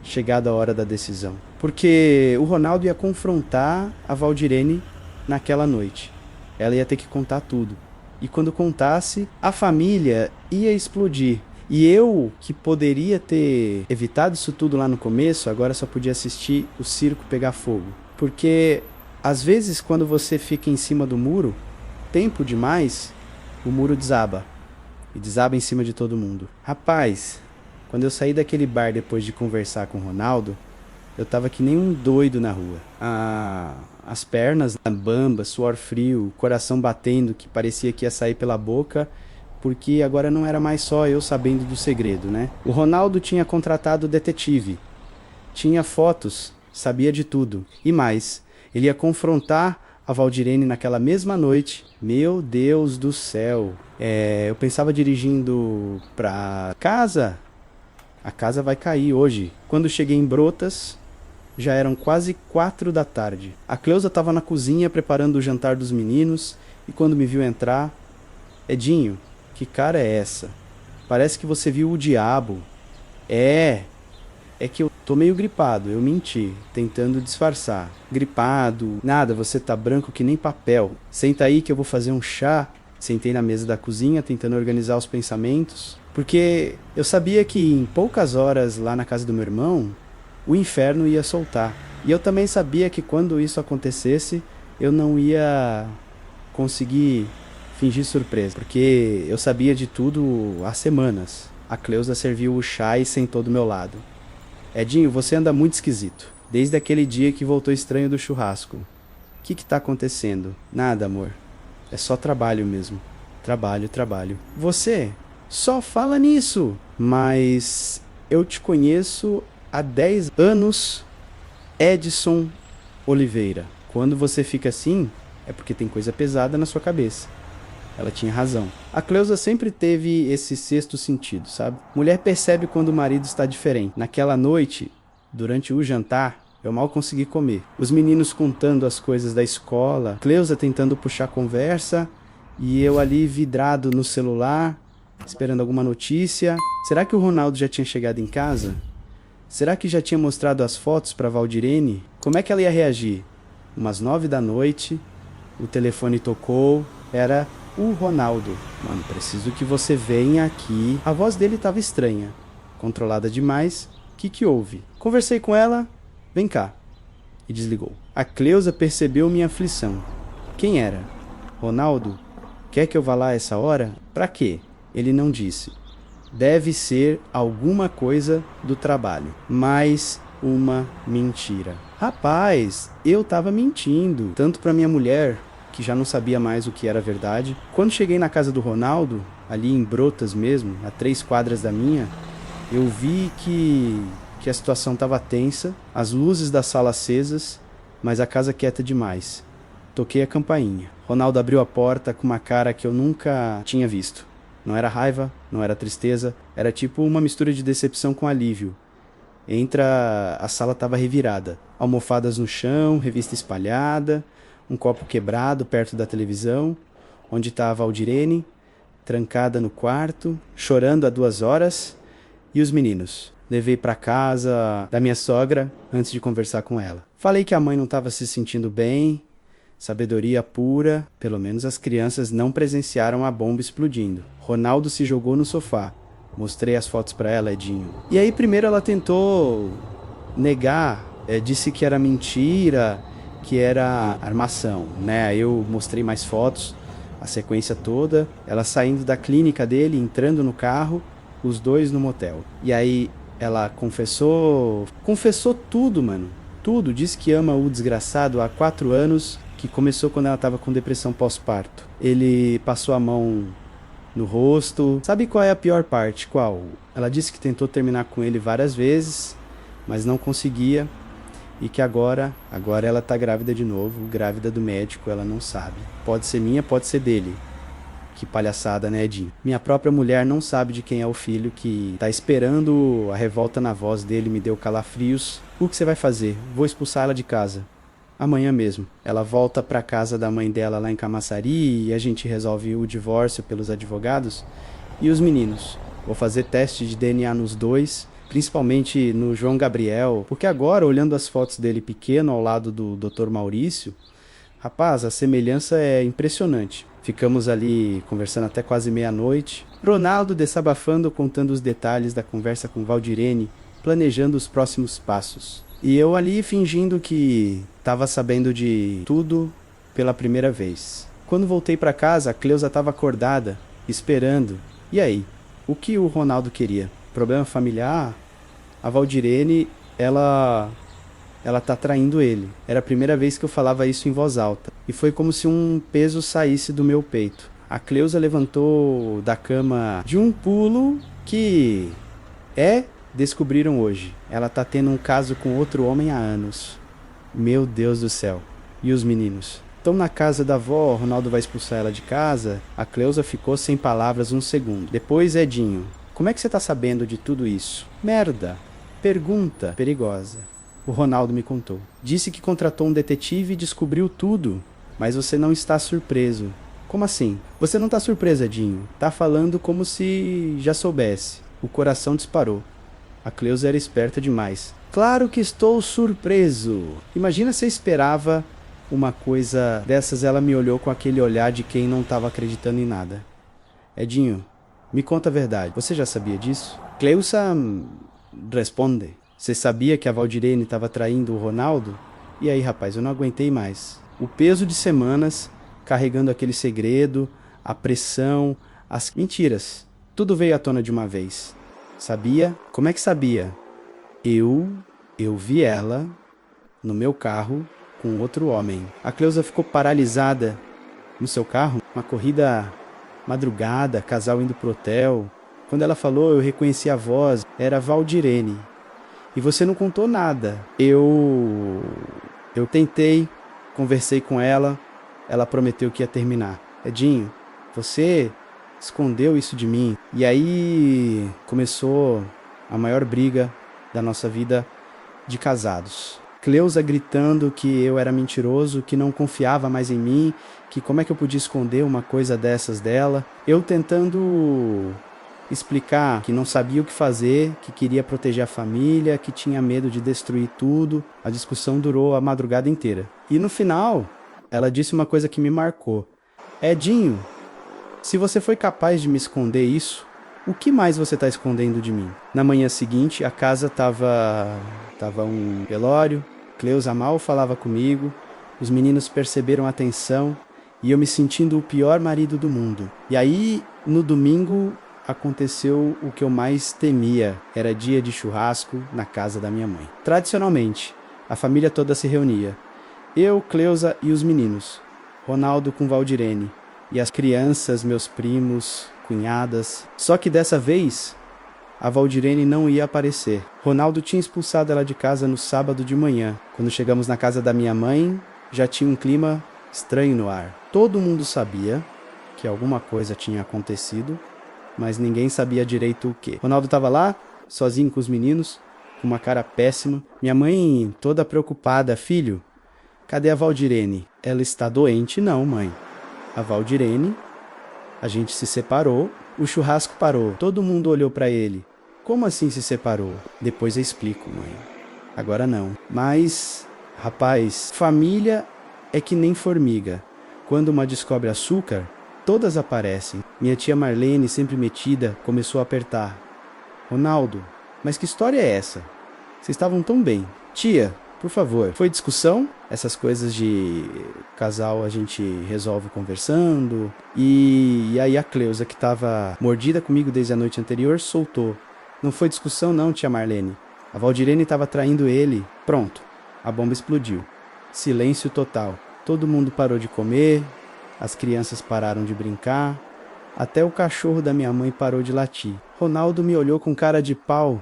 chegado a hora da decisão. Porque o Ronaldo ia confrontar a Valdirene naquela noite. Ela ia ter que contar tudo. E quando contasse, a família ia explodir. E eu, que poderia ter evitado isso tudo lá no começo, agora só podia assistir o circo pegar fogo. Porque, às vezes, quando você fica em cima do muro, tempo demais, o muro desaba. E desaba em cima de todo mundo. Rapaz, quando eu saí daquele bar depois de conversar com o Ronaldo, eu tava que nem um doido na rua. As pernas bamba, suor frio, coração batendo que parecia que ia sair pela boca, porque agora não era mais só eu sabendo do segredo, né? O Ronaldo tinha contratado detetive, tinha fotos, sabia de tudo. E mais, ele ia confrontar a Valdirene naquela mesma noite. Meu Deus do céu. Eu pensava dirigindo pra casa. A casa vai cair hoje. Quando cheguei em Brotas, já eram quase 4 da tarde. A Cleusa estava na cozinha preparando o jantar dos meninos e quando me viu entrar... Edinho, que cara é essa? Parece que você viu o diabo. É que eu tô meio gripado, eu menti, tentando disfarçar. Gripado, nada, você tá branco que nem papel. Senta aí que eu vou fazer um chá. Sentei na mesa da cozinha, tentando organizar os pensamentos. Porque eu sabia que em poucas horas lá na casa do meu irmão, o inferno ia soltar. E eu também sabia que quando isso acontecesse, eu não ia conseguir fingir surpresa. Porque eu sabia de tudo há semanas. A Cleusa serviu o chá e sentou do meu lado. Edinho, você anda muito esquisito. Desde aquele dia que voltou estranho do churrasco. O que tá acontecendo? Nada, amor. É só trabalho mesmo. Trabalho. Você só fala nisso. Mas eu te conheço há 10 anos, Edson Oliveira. Quando você fica assim, é porque tem coisa pesada na sua cabeça. Ela tinha razão. A Cleusa sempre teve esse sexto sentido, sabe? Mulher percebe quando o marido está diferente. Naquela noite, durante o jantar, eu mal consegui comer. Os meninos contando as coisas da escola, Cleusa tentando puxar conversa e eu ali vidrado no celular, esperando alguma notícia. Será que o Ronaldo já tinha chegado em casa? Será que já tinha mostrado as fotos para Valdirene? Como é que ela ia reagir? Umas 9 da noite, o telefone tocou, era o Ronaldo. Mano, preciso que você venha aqui. A voz dele estava estranha, controlada demais. O que houve? Conversei com ela, vem cá. E desligou. A Cleusa percebeu minha aflição. Quem era? Ronaldo? Quer que eu vá lá essa hora? Pra quê? Ele não disse. Deve ser alguma coisa do trabalho. Mais uma mentira. Rapaz, eu tava mentindo. Tanto pra minha mulher, que já não sabia mais o que era verdade. Quando cheguei na casa do Ronaldo, ali em Brotas mesmo, a 3 quadras da minha, eu vi que a situação estava tensa, as luzes da sala acesas, mas a casa quieta demais. Toquei a campainha. Ronaldo abriu a porta com uma cara que eu nunca tinha visto. Não era raiva, não era tristeza, era tipo uma mistura de decepção com alívio. A sala estava revirada. Almofadas no chão, revista espalhada, um copo quebrado perto da televisão, onde estava a Valdirene, trancada no quarto, chorando há 2 horas, e os meninos. Levei para casa da minha sogra antes de conversar com ela. Falei que a mãe não estava se sentindo bem, sabedoria pura, pelo menos as crianças não presenciaram a bomba explodindo. Ronaldo se jogou no sofá. Mostrei as fotos para ela, Edinho. E aí primeiro ela tentou negar, disse que era mentira, que era armação, né? Eu mostrei mais fotos, a sequência toda, ela saindo da clínica dele, entrando no carro, os dois no motel. E aí ela confessou tudo, mano. Tudo, disse que ama o desgraçado há 4 anos, que começou quando ela tava com depressão pós-parto. Ele passou a mão no rosto. Sabe qual é a pior parte? Qual? Ela disse que tentou terminar com ele várias vezes, mas não conseguia. E que agora ela tá grávida de novo, grávida do médico, ela não sabe. Pode ser minha, pode ser dele. Que palhaçada, né, Edinho? Minha própria mulher não sabe de quem é o filho, que tá esperando. A revolta na voz dele me deu calafrios. O que você vai fazer? Vou expulsar ela de casa. Amanhã mesmo. Ela volta pra casa da mãe dela lá em Camaçari e a gente resolve o divórcio pelos advogados. E os meninos? Vou fazer teste de DNA nos 2, principalmente no João Gabriel, porque agora, olhando as fotos dele pequeno ao lado do Dr. Maurício, rapaz, a semelhança é impressionante. Ficamos ali conversando até quase meia-noite. Ronaldo desabafando, contando os detalhes da conversa com Valdirene, planejando os próximos passos. E eu ali fingindo que estava sabendo de tudo pela primeira vez. Quando voltei para casa, a Cleusa estava acordada, esperando. E aí? O que o Ronaldo queria? Problema familiar? A Valdirene, ela tá traindo ele. Era a primeira vez que eu falava isso em voz alta. E foi como se um peso saísse do meu peito. A Cleusa levantou da cama de um pulo que descobriram hoje. Ela tá tendo um caso com outro homem há anos. Meu Deus do céu. E os meninos? Estão na casa da avó, Ronaldo vai expulsar ela de casa? A Cleusa ficou sem palavras um segundo. Depois, Edinho, como é que você tá sabendo de tudo isso? Merda. Pergunta perigosa. O Ronaldo me contou. Disse que contratou um detetive e descobriu tudo. Mas você não está surpreso. Como assim? Você não tá surpreso, Edinho. Tá falando como se já soubesse. O coração disparou. A Cleusa era esperta demais. Claro que estou surpreso. Imagina se eu esperava uma coisa dessas. Ela me olhou com aquele olhar de quem não estava acreditando em nada. Edinho, me conta a verdade. Você já sabia disso? Cleusa responde. Você sabia que a Valdirene estava traindo o Ronaldo? E aí, rapaz, eu não aguentei mais. O peso de semanas carregando aquele segredo, a pressão, as mentiras. Tudo veio à tona de uma vez. Sabia? Como é que sabia? Eu vi ela no meu carro com outro homem. A Cleusa ficou paralisada no seu carro. Uma corrida madrugada, casal indo pro hotel. Quando ela falou, eu reconheci a voz. Era Valdirene. E você não contou nada. Eu tentei, conversei com ela. Ela prometeu que ia terminar. Edinho, você escondeu isso de mim. E aí começou a maior briga da nossa vida de casados. Cleusa gritando que eu era mentiroso, que não confiava mais em mim, que como é que eu podia esconder uma coisa dessas dela. Eu tentando explicar que não sabia o que fazer, que queria proteger a família, que tinha medo de destruir tudo. A discussão durou a madrugada inteira. E no final, ela disse uma coisa que me marcou. Edinho, se você foi capaz de me esconder isso, o que mais você está escondendo de mim? Na manhã seguinte, a casa tava um velório. Cleusa mal falava comigo. Os meninos perceberam a tensão e eu me sentindo o pior marido do mundo. E aí, no domingo, aconteceu o que eu mais temia. Era dia de churrasco na casa da minha mãe. Tradicionalmente, a família toda se reunia. Eu, Cleusa e os meninos. Ronaldo com Valdirene. E as crianças, meus primos, cunhadas. Só que dessa vez, a Valdirene não ia aparecer. Ronaldo tinha expulsado ela de casa no sábado de manhã. Quando chegamos na casa da minha mãe, já tinha um clima estranho no ar. Todo mundo sabia que alguma coisa tinha acontecido, mas ninguém sabia direito o que. Ronaldo estava lá, sozinho com os meninos, com uma cara péssima. Minha mãe toda preocupada. Filho, cadê a Valdirene? Ela está doente? Não, mãe. A Valdirene, a gente se separou, o churrasco parou. Todo mundo olhou para ele. Como assim se separou? Depois eu explico, mãe. Agora não. Mas, rapaz, família é que nem formiga. Quando uma descobre açúcar, todas aparecem. Minha tia Marlene, sempre metida, começou a apertar. Ronaldo, mas que história é essa? Vocês estavam tão bem. Tia, por favor, foi discussão? Essas coisas de casal a gente resolve conversando. E aí a Cleusa, que estava mordida comigo desde a noite anterior, soltou. Não foi discussão não, tia Marlene. A Valdirene estava traindo ele. Pronto, a bomba explodiu. Silêncio total. Todo mundo parou de comer, as crianças pararam de brincar, até o cachorro da minha mãe parou de latir. Ronaldo me olhou com cara de pau.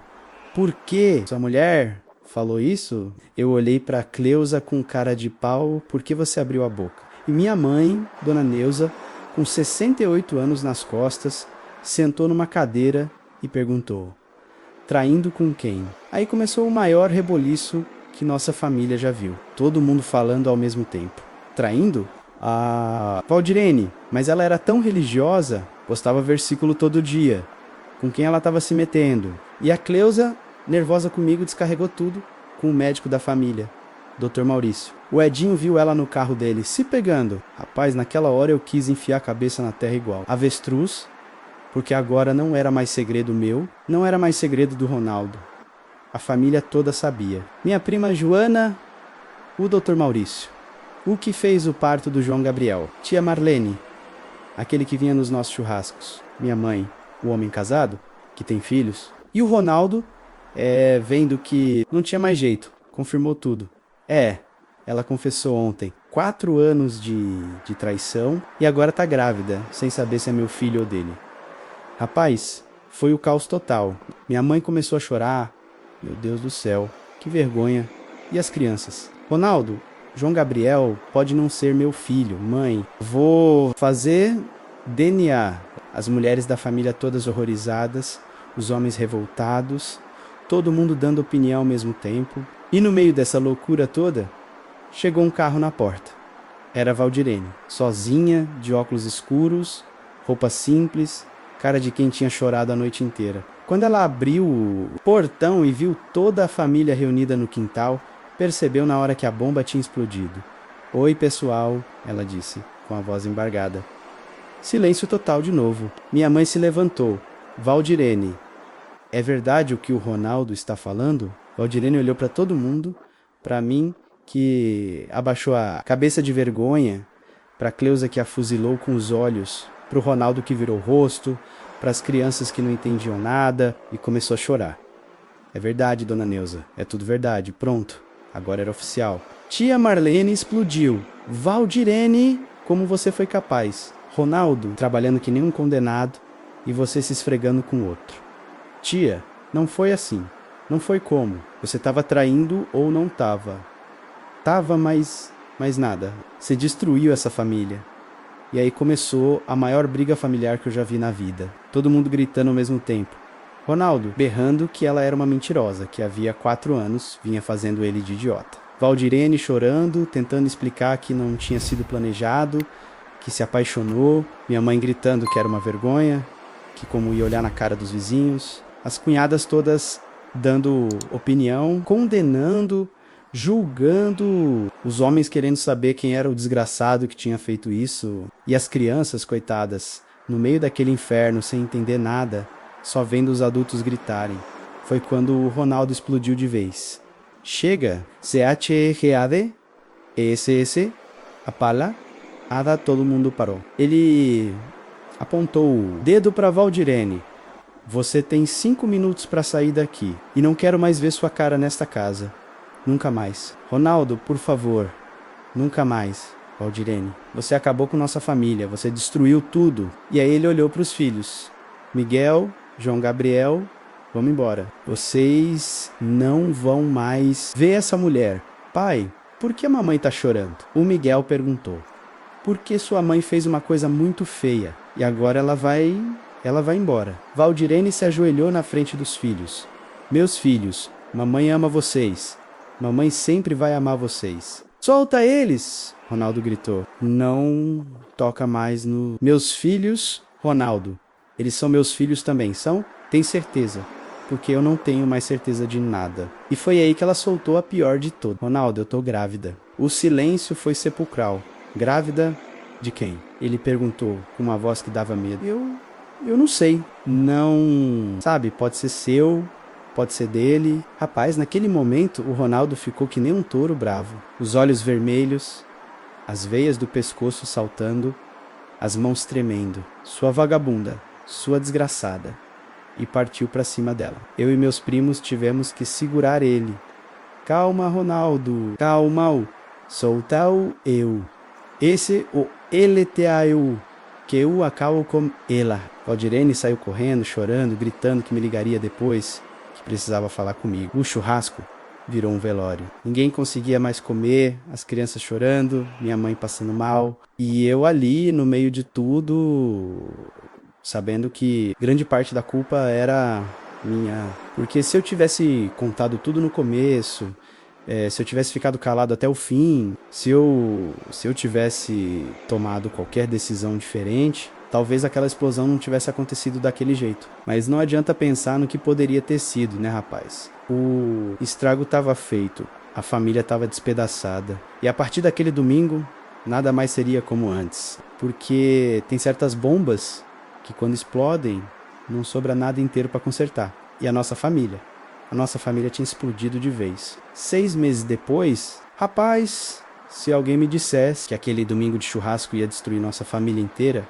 Por quê? Sua mulher falou isso? Eu olhei para Cleusa com cara de pau. Por que você abriu a boca? E minha mãe, Dona Neuza, com 68 anos nas costas, sentou numa cadeira e perguntou: traindo com quem? Aí começou o maior reboliço que nossa família já viu. Todo mundo falando ao mesmo tempo. Traindo? A Valdirene, mas ela era tão religiosa, postava versículo todo dia. Com quem ela estava se metendo? E a Cleusa, nervosa comigo, descarregou tudo com o médico da família, Dr. Maurício. O Edinho viu ela no carro dele, se pegando. Rapaz, naquela hora eu quis enfiar a cabeça na terra igual. Avestruz, porque agora não era mais segredo meu, não era mais segredo do Ronaldo. A família toda sabia. Minha prima Joana, o Dr. Maurício. O que fez o parto do João Gabriel? Tia Marlene, aquele que vinha nos nossos churrascos. Minha mãe, o homem casado, que tem filhos. E o Ronaldo, vendo que não tinha mais jeito, confirmou tudo. Ela confessou ontem. 4 anos de traição e agora tá grávida, sem saber se é meu filho ou dele. Rapaz, foi o caos total. Minha mãe começou a chorar. Meu Deus do céu, que vergonha. E as crianças? Ronaldo, João Gabriel pode não ser meu filho, mãe. Vou fazer DNA. As mulheres da família todas horrorizadas, os homens revoltados, todo mundo dando opinião ao mesmo tempo. E no meio dessa loucura toda, chegou um carro na porta. Era Valdirene, sozinha, de óculos escuros, roupa simples, cara de quem tinha chorado a noite inteira. Quando ela abriu o portão e viu toda a família reunida no quintal, percebeu na hora que a bomba tinha explodido. "Oi, pessoal", ela disse, com a voz embargada. Silêncio total de novo. Minha mãe se levantou. "Valdirene, é verdade o que o Ronaldo está falando?" Valdirene olhou para todo mundo, para mim, que abaixou a cabeça de vergonha, para Cleusa, que a fuzilou com os olhos, para o Ronaldo, que virou o rosto, para as crianças que não entendiam nada, e começou a chorar. "É verdade, dona Neuza, é tudo verdade, pronto, agora era oficial." Tia Marlene explodiu. "Valdirene, como você foi capaz? Ronaldo trabalhando que nem um condenado e você se esfregando com o outro." "Tia, não foi assim. Não foi como. Você estava traindo ou não estava?" "Tava, mas nada. Você destruiu essa família." E aí começou a maior briga familiar que eu já vi na vida. Todo mundo gritando ao mesmo tempo. Ronaldo berrando que ela era uma mentirosa, que havia 4 anos vinha fazendo ele de idiota. Valdirene chorando, tentando explicar que não tinha sido planejado, que se apaixonou. Minha mãe gritando que era uma vergonha, que como ia olhar na cara dos vizinhos. As cunhadas todas dando opinião, condenando, julgando, os homens querendo saber quem era o desgraçado que tinha feito isso, e as crianças, coitadas, no meio daquele inferno, sem entender nada, só vendo os adultos gritarem. Foi quando o Ronaldo explodiu de vez. "Chega, CHEGAD, ESS, apala, ada", todo mundo parou. Ele apontou o dedo para Valdirene. "Você tem 5 minutos para sair daqui, e não quero mais ver sua cara nesta casa. Nunca mais. Ronaldo, por favor, nunca mais." "Valdirene, você acabou com nossa família, você destruiu tudo." E aí ele olhou para os filhos. "Miguel, João Gabriel, vamos embora. Vocês não vão mais ver essa mulher." "Pai, por que a mamãe tá chorando?" O Miguel perguntou. "Porque sua mãe fez uma coisa muito feia, e agora ela vai embora." Valdirene se ajoelhou na frente dos filhos. "Meus filhos, mamãe ama vocês. Mamãe sempre vai amar vocês." "Solta eles!" Ronaldo gritou. "Não toca mais no..." "Meus filhos, Ronaldo. Eles são meus filhos também, são? Tem certeza? Porque eu não tenho mais certeza de nada." E foi aí que ela soltou a pior de todas. "Ronaldo, eu tô grávida." O silêncio foi sepulcral. "Grávida de quem?" Ele perguntou com uma voz que dava medo. Eu não sei. Não... Sabe, pode ser seu, pode ser dele." Rapaz, naquele momento, o Ronaldo ficou que nem um touro bravo. Os olhos vermelhos, as veias do pescoço saltando, as mãos tremendo. "Sua vagabunda, sua desgraçada." E partiu pra cima dela. Eu e meus primos tivemos que segurar ele. "Calma, Ronaldo, calma, solta-o eu. Esse o eleteaeu, que eu acabo com ela." Valdirene saiu correndo, chorando, gritando que me ligaria depois, que precisava falar comigo. O churrasco virou um velório. Ninguém conseguia mais comer, as crianças chorando, minha mãe passando mal. E eu ali, no meio de tudo, sabendo que grande parte da culpa era minha. Porque se eu tivesse contado tudo no começo, se eu tivesse ficado calado até o fim, se eu tivesse tomado qualquer decisão diferente, talvez aquela explosão não tivesse acontecido daquele jeito. Mas não adianta pensar no que poderia ter sido, né, rapaz? O estrago estava feito, a família estava despedaçada. E a partir daquele domingo, nada mais seria como antes. Porque tem certas bombas que quando explodem, não sobra nada inteiro para consertar. E a nossa família tinha explodido de vez. 6 meses depois, rapaz, se alguém me dissesse que aquele domingo de churrasco ia destruir nossa família inteira,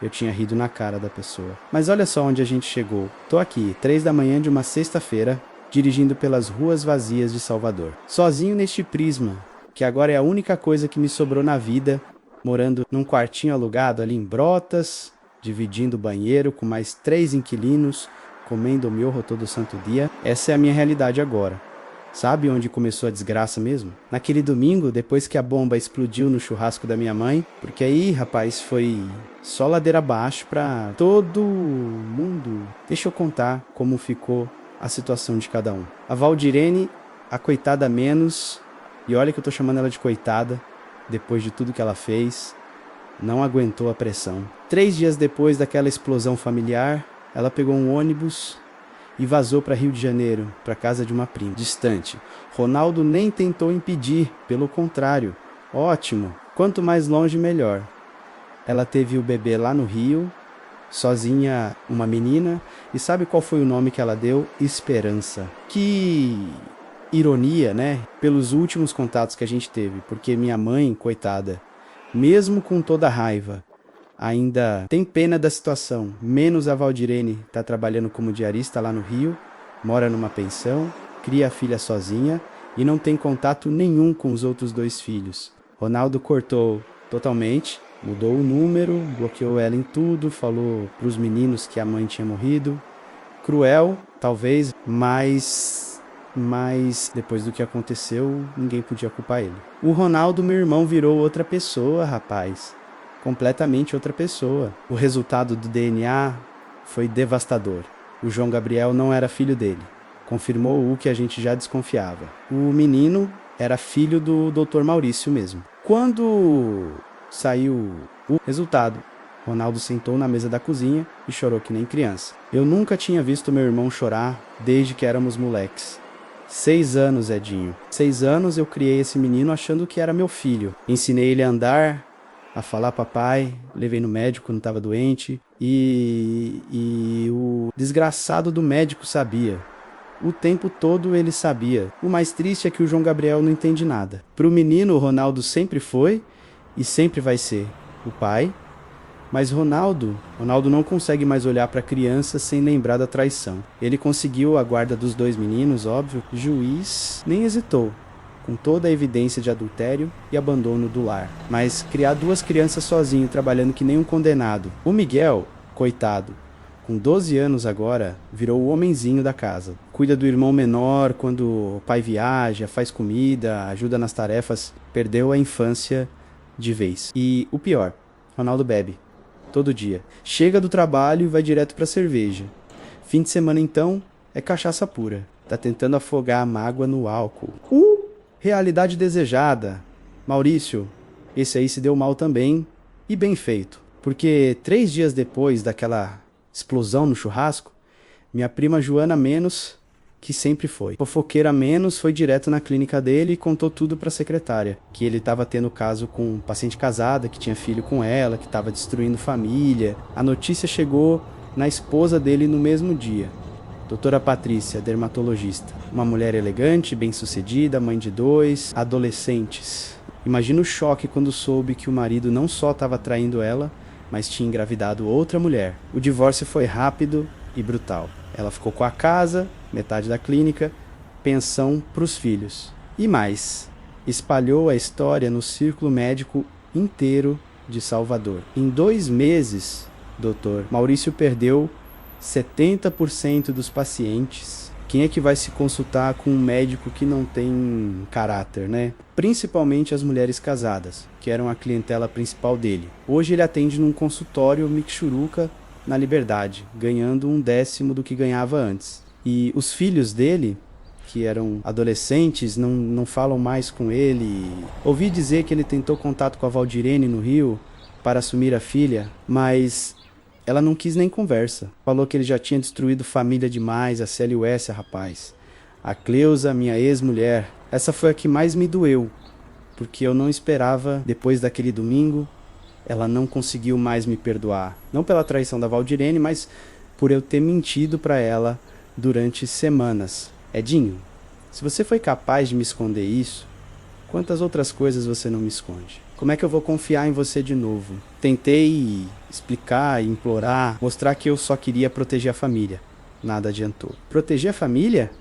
eu tinha rido na cara da pessoa. Mas olha só onde a gente chegou. Tô aqui, 3 da manhã de uma sexta-feira, dirigindo pelas ruas vazias de Salvador. Sozinho neste Prisma, que agora é a única coisa que me sobrou na vida, morando num quartinho alugado ali em Brotas, dividindo o banheiro com mais 3 inquilinos, comendo miojo todo santo dia. Essa é a minha realidade agora. Sabe onde começou a desgraça mesmo? Naquele domingo, depois que a bomba explodiu no churrasco da minha mãe, porque aí, rapaz, foi só ladeira abaixo pra todo mundo. Deixa eu contar como ficou a situação de cada um. A Valdirene, a coitada menos, e olha que eu tô chamando ela de coitada, depois de tudo que ela fez, não aguentou a pressão. 3 dias depois daquela explosão familiar, ela pegou um ônibus e vazou para Rio de Janeiro, para casa de uma prima, distante. Ronaldo nem tentou impedir, pelo contrário. Ótimo, quanto mais longe, melhor. Ela teve o bebê lá no Rio, sozinha, uma menina, e sabe qual foi o nome que ela deu? Esperança. Que ironia, né? Pelos últimos contatos que a gente teve, porque minha mãe, coitada, mesmo com toda a raiva, ainda tem pena da situação, menos a Valdirene está trabalhando como diarista lá no Rio, mora numa pensão, cria a filha sozinha e não tem contato nenhum com os outros 2 filhos. Ronaldo cortou totalmente, mudou o número, bloqueou ela em tudo, falou para os meninos que a mãe tinha morrido. Cruel, talvez, mas depois do que aconteceu, ninguém podia culpar ele. O Ronaldo, meu irmão, virou outra pessoa, rapaz. Completamente outra pessoa. O resultado do DNA foi devastador. O João Gabriel não era filho dele. Confirmou o que a gente já desconfiava. O menino era filho do Dr. Maurício mesmo. Quando saiu o resultado, Ronaldo sentou na mesa da cozinha e chorou que nem criança. Eu nunca tinha visto meu irmão chorar desde que éramos moleques. 6 anos, Edinho. 6 anos eu criei esse menino achando que era meu filho. Ensinei ele a andar, a falar papai, levei no médico quando estava doente e o desgraçado do médico sabia. O tempo todo ele sabia. O mais triste é que o João Gabriel não entende nada. Para o menino, o Ronaldo sempre foi e sempre vai ser o pai, mas Ronaldo não consegue mais olhar para a criança sem lembrar da traição. Ele conseguiu a guarda dos 2 meninos, óbvio. O juiz nem hesitou, com toda a evidência de adultério e abandono do lar. Mas criar 2 crianças sozinho, trabalhando que nem um condenado. O Miguel, coitado, com 12 anos agora, virou o homenzinho da casa. Cuida do irmão menor quando o pai viaja, faz comida, ajuda nas tarefas. Perdeu a infância de vez. E o pior, Ronaldo bebe. Todo dia. Chega do trabalho e vai direto pra cerveja. Fim de semana então, é cachaça pura. Tá tentando afogar a mágoa no álcool. Realidade desejada. Maurício, esse aí se deu mal também, e bem feito. Porque 3 dias depois daquela explosão no churrasco, minha prima Joana Menos, que sempre foi, fofoqueira Menos, foi direto na clínica dele e contou tudo pra secretária. Que ele tava tendo caso com um paciente casada, que tinha filho com ela, que tava destruindo família. A notícia chegou na esposa dele no mesmo dia. Doutora Patrícia, dermatologista. Uma mulher elegante, bem-sucedida, mãe de 2, adolescentes. Imagina o choque quando soube que o marido não só estava traindo ela, mas tinha engravidado outra mulher. O divórcio foi rápido e brutal. Ela ficou com a casa, metade da clínica, pensão para os filhos. E mais, espalhou a história no círculo médico inteiro de Salvador. Em 2 meses, doutor, Maurício perdeu 70% dos pacientes. Quem é que vai se consultar com um médico que não tem caráter, né? Principalmente as mulheres casadas, que eram a clientela principal dele. Hoje ele atende num consultório Mixuruca na Liberdade, ganhando 1/10 do que ganhava antes. E os filhos dele, que eram adolescentes, não falam mais com ele. Ouvi dizer que ele tentou contato com a Valdirene no Rio para assumir a filha, mas ela não quis nem conversa. Falou que ele já tinha destruído família demais, a Célia e o Essa, rapaz. A Cleusa, minha ex-mulher, essa foi a que mais me doeu, porque eu não esperava, depois daquele domingo, ela não conseguiu mais me perdoar. Não pela traição da Valdirene, mas por eu ter mentido para ela durante semanas. Edinho, se você foi capaz de me esconder isso, quantas outras coisas você não me esconde? Como é que eu vou confiar em você de novo? Tentei explicar, implorar, mostrar que eu só queria proteger a família. Nada adiantou. Proteger a família?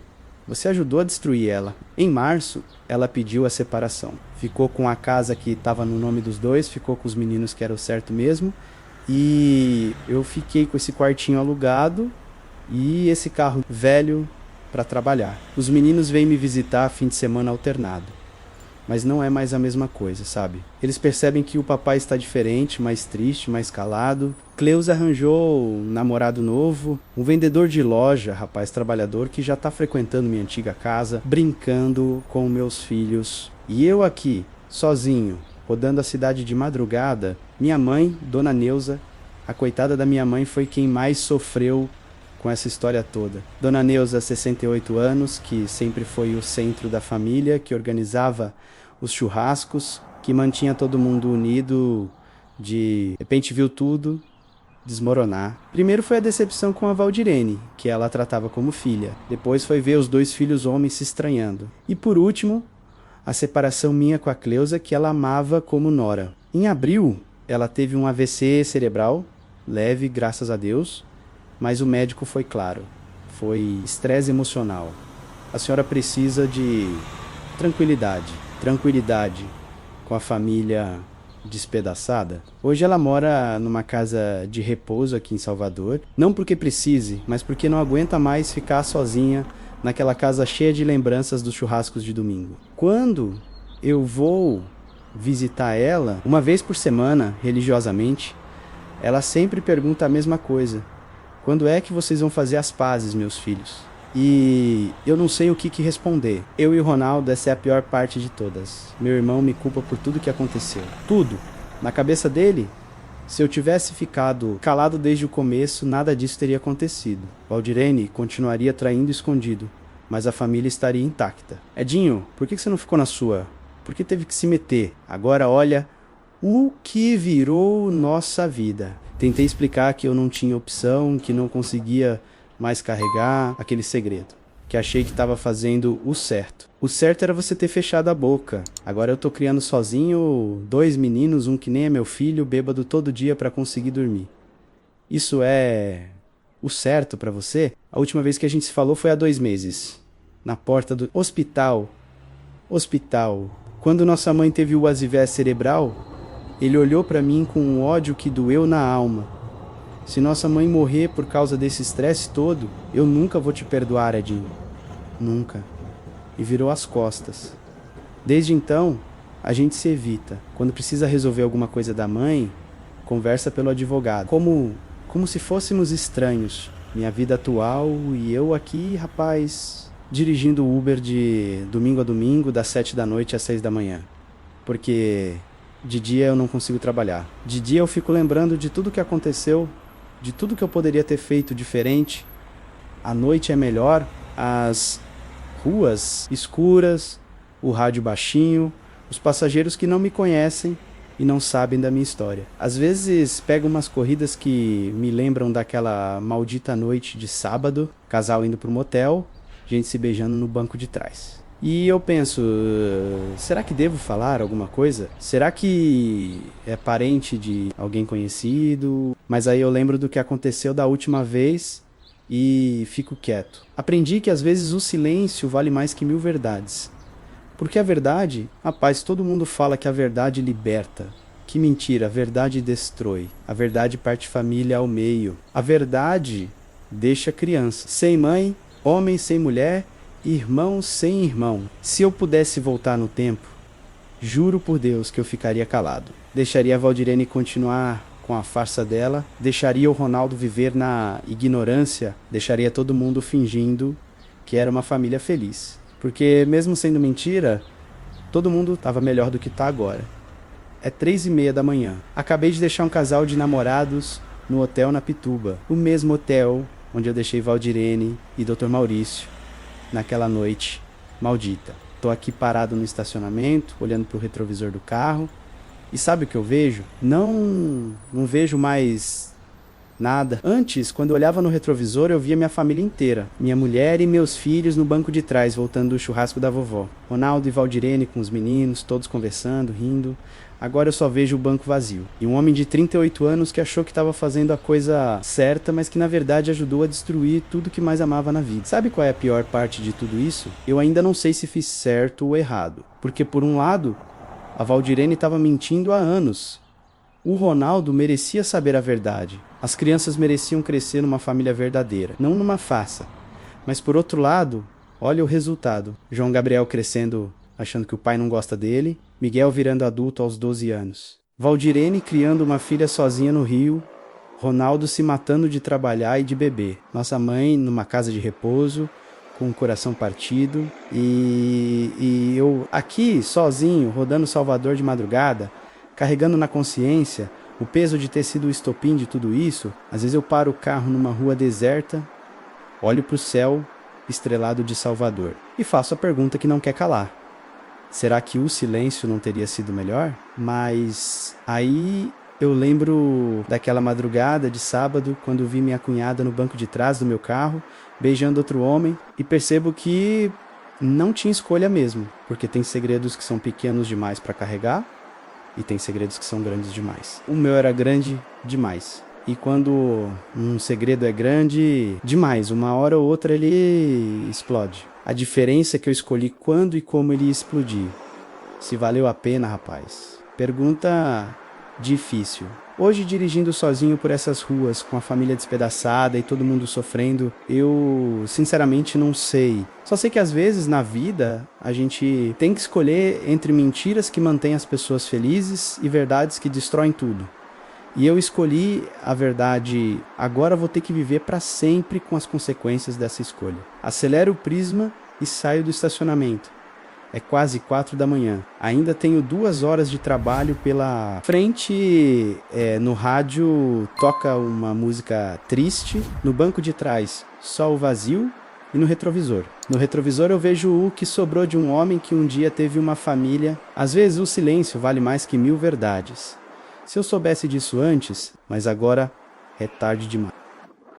Você ajudou a destruir ela. Em março, ela pediu a separação. Ficou com a casa que estava no nome dos 2, ficou com os meninos que era o certo mesmo. E eu fiquei com esse quartinho alugado e esse carro velho para trabalhar. Os meninos vêm me visitar fim de semana alternado. Mas não é mais a mesma coisa, sabe? Eles percebem que o papai está diferente, mais triste, mais calado. Cleusa arranjou um namorado novo, um vendedor de loja, rapaz trabalhador, que já está frequentando minha antiga casa, brincando com meus filhos. E eu aqui, sozinho, rodando a cidade de madrugada. Minha mãe, Dona Neuza, a coitada da minha mãe, foi quem mais sofreu com essa história toda. Dona Neuza, 68 anos, que sempre foi o centro da família, que organizava os churrascos, que mantinha todo mundo unido, de repente viu tudo desmoronar. Primeiro foi a decepção com a Valdirene, que ela tratava como filha. Depois foi ver os dois filhos homens se estranhando. E por último, a separação minha com a Cleusa, que ela amava como nora. Em abril, ela teve um AVC cerebral, leve, graças a Deus, mas o médico foi claro. Foi estresse emocional. A senhora precisa de tranquilidade com a família despedaçada. Hoje ela mora numa casa de repouso aqui em Salvador, não porque precise, mas porque não aguenta mais ficar sozinha naquela casa cheia de lembranças dos churrascos de domingo. Quando eu vou visitar ela, uma vez por semana, religiosamente, ela sempre pergunta a mesma coisa: quando é que vocês vão fazer as pazes, meus filhos? E eu não sei o que responder. Eu e o Ronaldo, essa é a pior parte de todas. Meu irmão me culpa por tudo que aconteceu. Tudo. Na cabeça dele, se eu tivesse ficado calado desde o começo, nada disso teria acontecido. Valdirene continuaria traindo escondido, mas a família estaria intacta. Edinho, por que você não ficou na sua? Por que teve que se meter? Agora olha o que virou nossa vida. Tentei explicar que eu não tinha opção, que não conseguia mais carregar aquele segredo, que achei que estava fazendo o certo. O certo era você ter fechado a boca. Agora eu tô criando sozinho 2 meninos, um que nem é meu filho, bêbado todo dia para conseguir dormir. Isso é o certo para você? A última vez que a gente se falou foi há 2 meses, na porta do hospital. Quando nossa mãe teve o AVC cerebral, ele olhou para mim com um ódio que doeu na alma. Se nossa mãe morrer por causa desse estresse todo, eu nunca vou te perdoar, Edinho. Nunca. E virou as costas. Desde então, a gente se evita. Quando precisa resolver alguma coisa da mãe, conversa pelo advogado. Como se fôssemos estranhos. Minha vida atual e eu aqui, rapaz, dirigindo o Uber de domingo a domingo, das 7 da noite às 6 da manhã. Porque de dia eu não consigo trabalhar. De dia eu fico lembrando de tudo que aconteceu, de tudo que eu poderia ter feito diferente. À noite é melhor, as ruas escuras, o rádio baixinho, os passageiros que não me conhecem e não sabem da minha história. Às vezes pego umas corridas que me lembram daquela maldita noite de sábado, casal indo pro motel, gente se beijando no banco de trás. E eu penso, será que devo falar alguma coisa? Será que é parente de alguém conhecido? Mas aí eu lembro do que aconteceu da última vez e fico quieto. Aprendi que às vezes o silêncio vale mais que 1000 verdades. Porque a verdade, rapaz, todo mundo fala que a verdade liberta. Que mentira, a verdade destrói. A verdade parte família ao meio. A verdade deixa criança sem mãe, homem sem mulher, irmão sem irmão. Se eu pudesse voltar no tempo, juro por Deus que eu ficaria calado. Deixaria a Valdirene continuar com a farsa dela, deixaria o Ronaldo viver na ignorância, deixaria todo mundo fingindo que era uma família feliz. Porque mesmo sendo mentira, todo mundo estava melhor do que está agora. É 3h30 da manhã. Acabei de deixar um casal de namorados no hotel na Pituba. O mesmo hotel onde eu deixei Valdirene e Dr. Maurício naquela noite maldita. Tô aqui parado no estacionamento, olhando pro retrovisor do carro. E sabe o que eu vejo? Não vejo mais nada. Antes, quando eu olhava no retrovisor, eu via minha família inteira. Minha mulher e meus filhos no banco de trás, voltando do churrasco da vovó. Ronaldo e Valdirene com os meninos, todos conversando, rindo. Agora eu só vejo o banco vazio. E um homem de 38 anos que achou que estava fazendo a coisa certa, mas que na verdade ajudou a destruir tudo que mais amava na vida. Sabe qual é a pior parte de tudo isso? Eu ainda não sei se fiz certo ou errado. Porque por um lado, a Valdirene estava mentindo há anos. O Ronaldo merecia saber a verdade. As crianças mereciam crescer numa família verdadeira, não numa farsa. Mas por outro lado, olha o resultado. João Gabriel crescendo achando que o pai não gosta dele, Miguel virando adulto aos 12 anos. Valdirene criando uma filha sozinha no Rio, Ronaldo se matando de trabalhar e de beber. Nossa mãe numa casa de repouso, com o coração partido. E eu aqui, sozinho, rodando Salvador de madrugada, carregando na consciência o peso de ter sido o estopim de tudo isso. Às vezes eu paro o carro numa rua deserta, olho para o céu estrelado de Salvador e faço a pergunta que não quer calar. Será que o silêncio não teria sido melhor? Mas aí eu lembro daquela madrugada de sábado, quando vi minha cunhada no banco de trás do meu carro, beijando outro homem, e percebo que não tinha escolha mesmo, porque tem segredos que são pequenos demais para carregar, e tem segredos que são grandes demais. O meu era grande demais. E quando um segredo é grande demais, uma hora ou outra ele explode. A diferença é que eu escolhi quando e como ele ia explodir. Se valeu a pena, rapaz. Pergunta difícil. Hoje, dirigindo sozinho por essas ruas, com a família despedaçada e todo mundo sofrendo, eu sinceramente não sei. Só sei que às vezes na vida a gente tem que escolher entre mentiras que mantêm as pessoas felizes e verdades que destroem tudo. E eu escolhi a verdade, agora vou ter que viver para sempre com as consequências dessa escolha. Acelero o prisma e saio do estacionamento. É quase 4 da manhã. Ainda tenho 2 horas de trabalho pela frente. No rádio toca uma música triste. No banco de trás, só o vazio. E no retrovisor. No retrovisor eu vejo o que sobrou de um homem que um dia teve uma família. Às vezes o silêncio vale mais que 1000 verdades. Se eu soubesse disso antes, mas agora é tarde demais.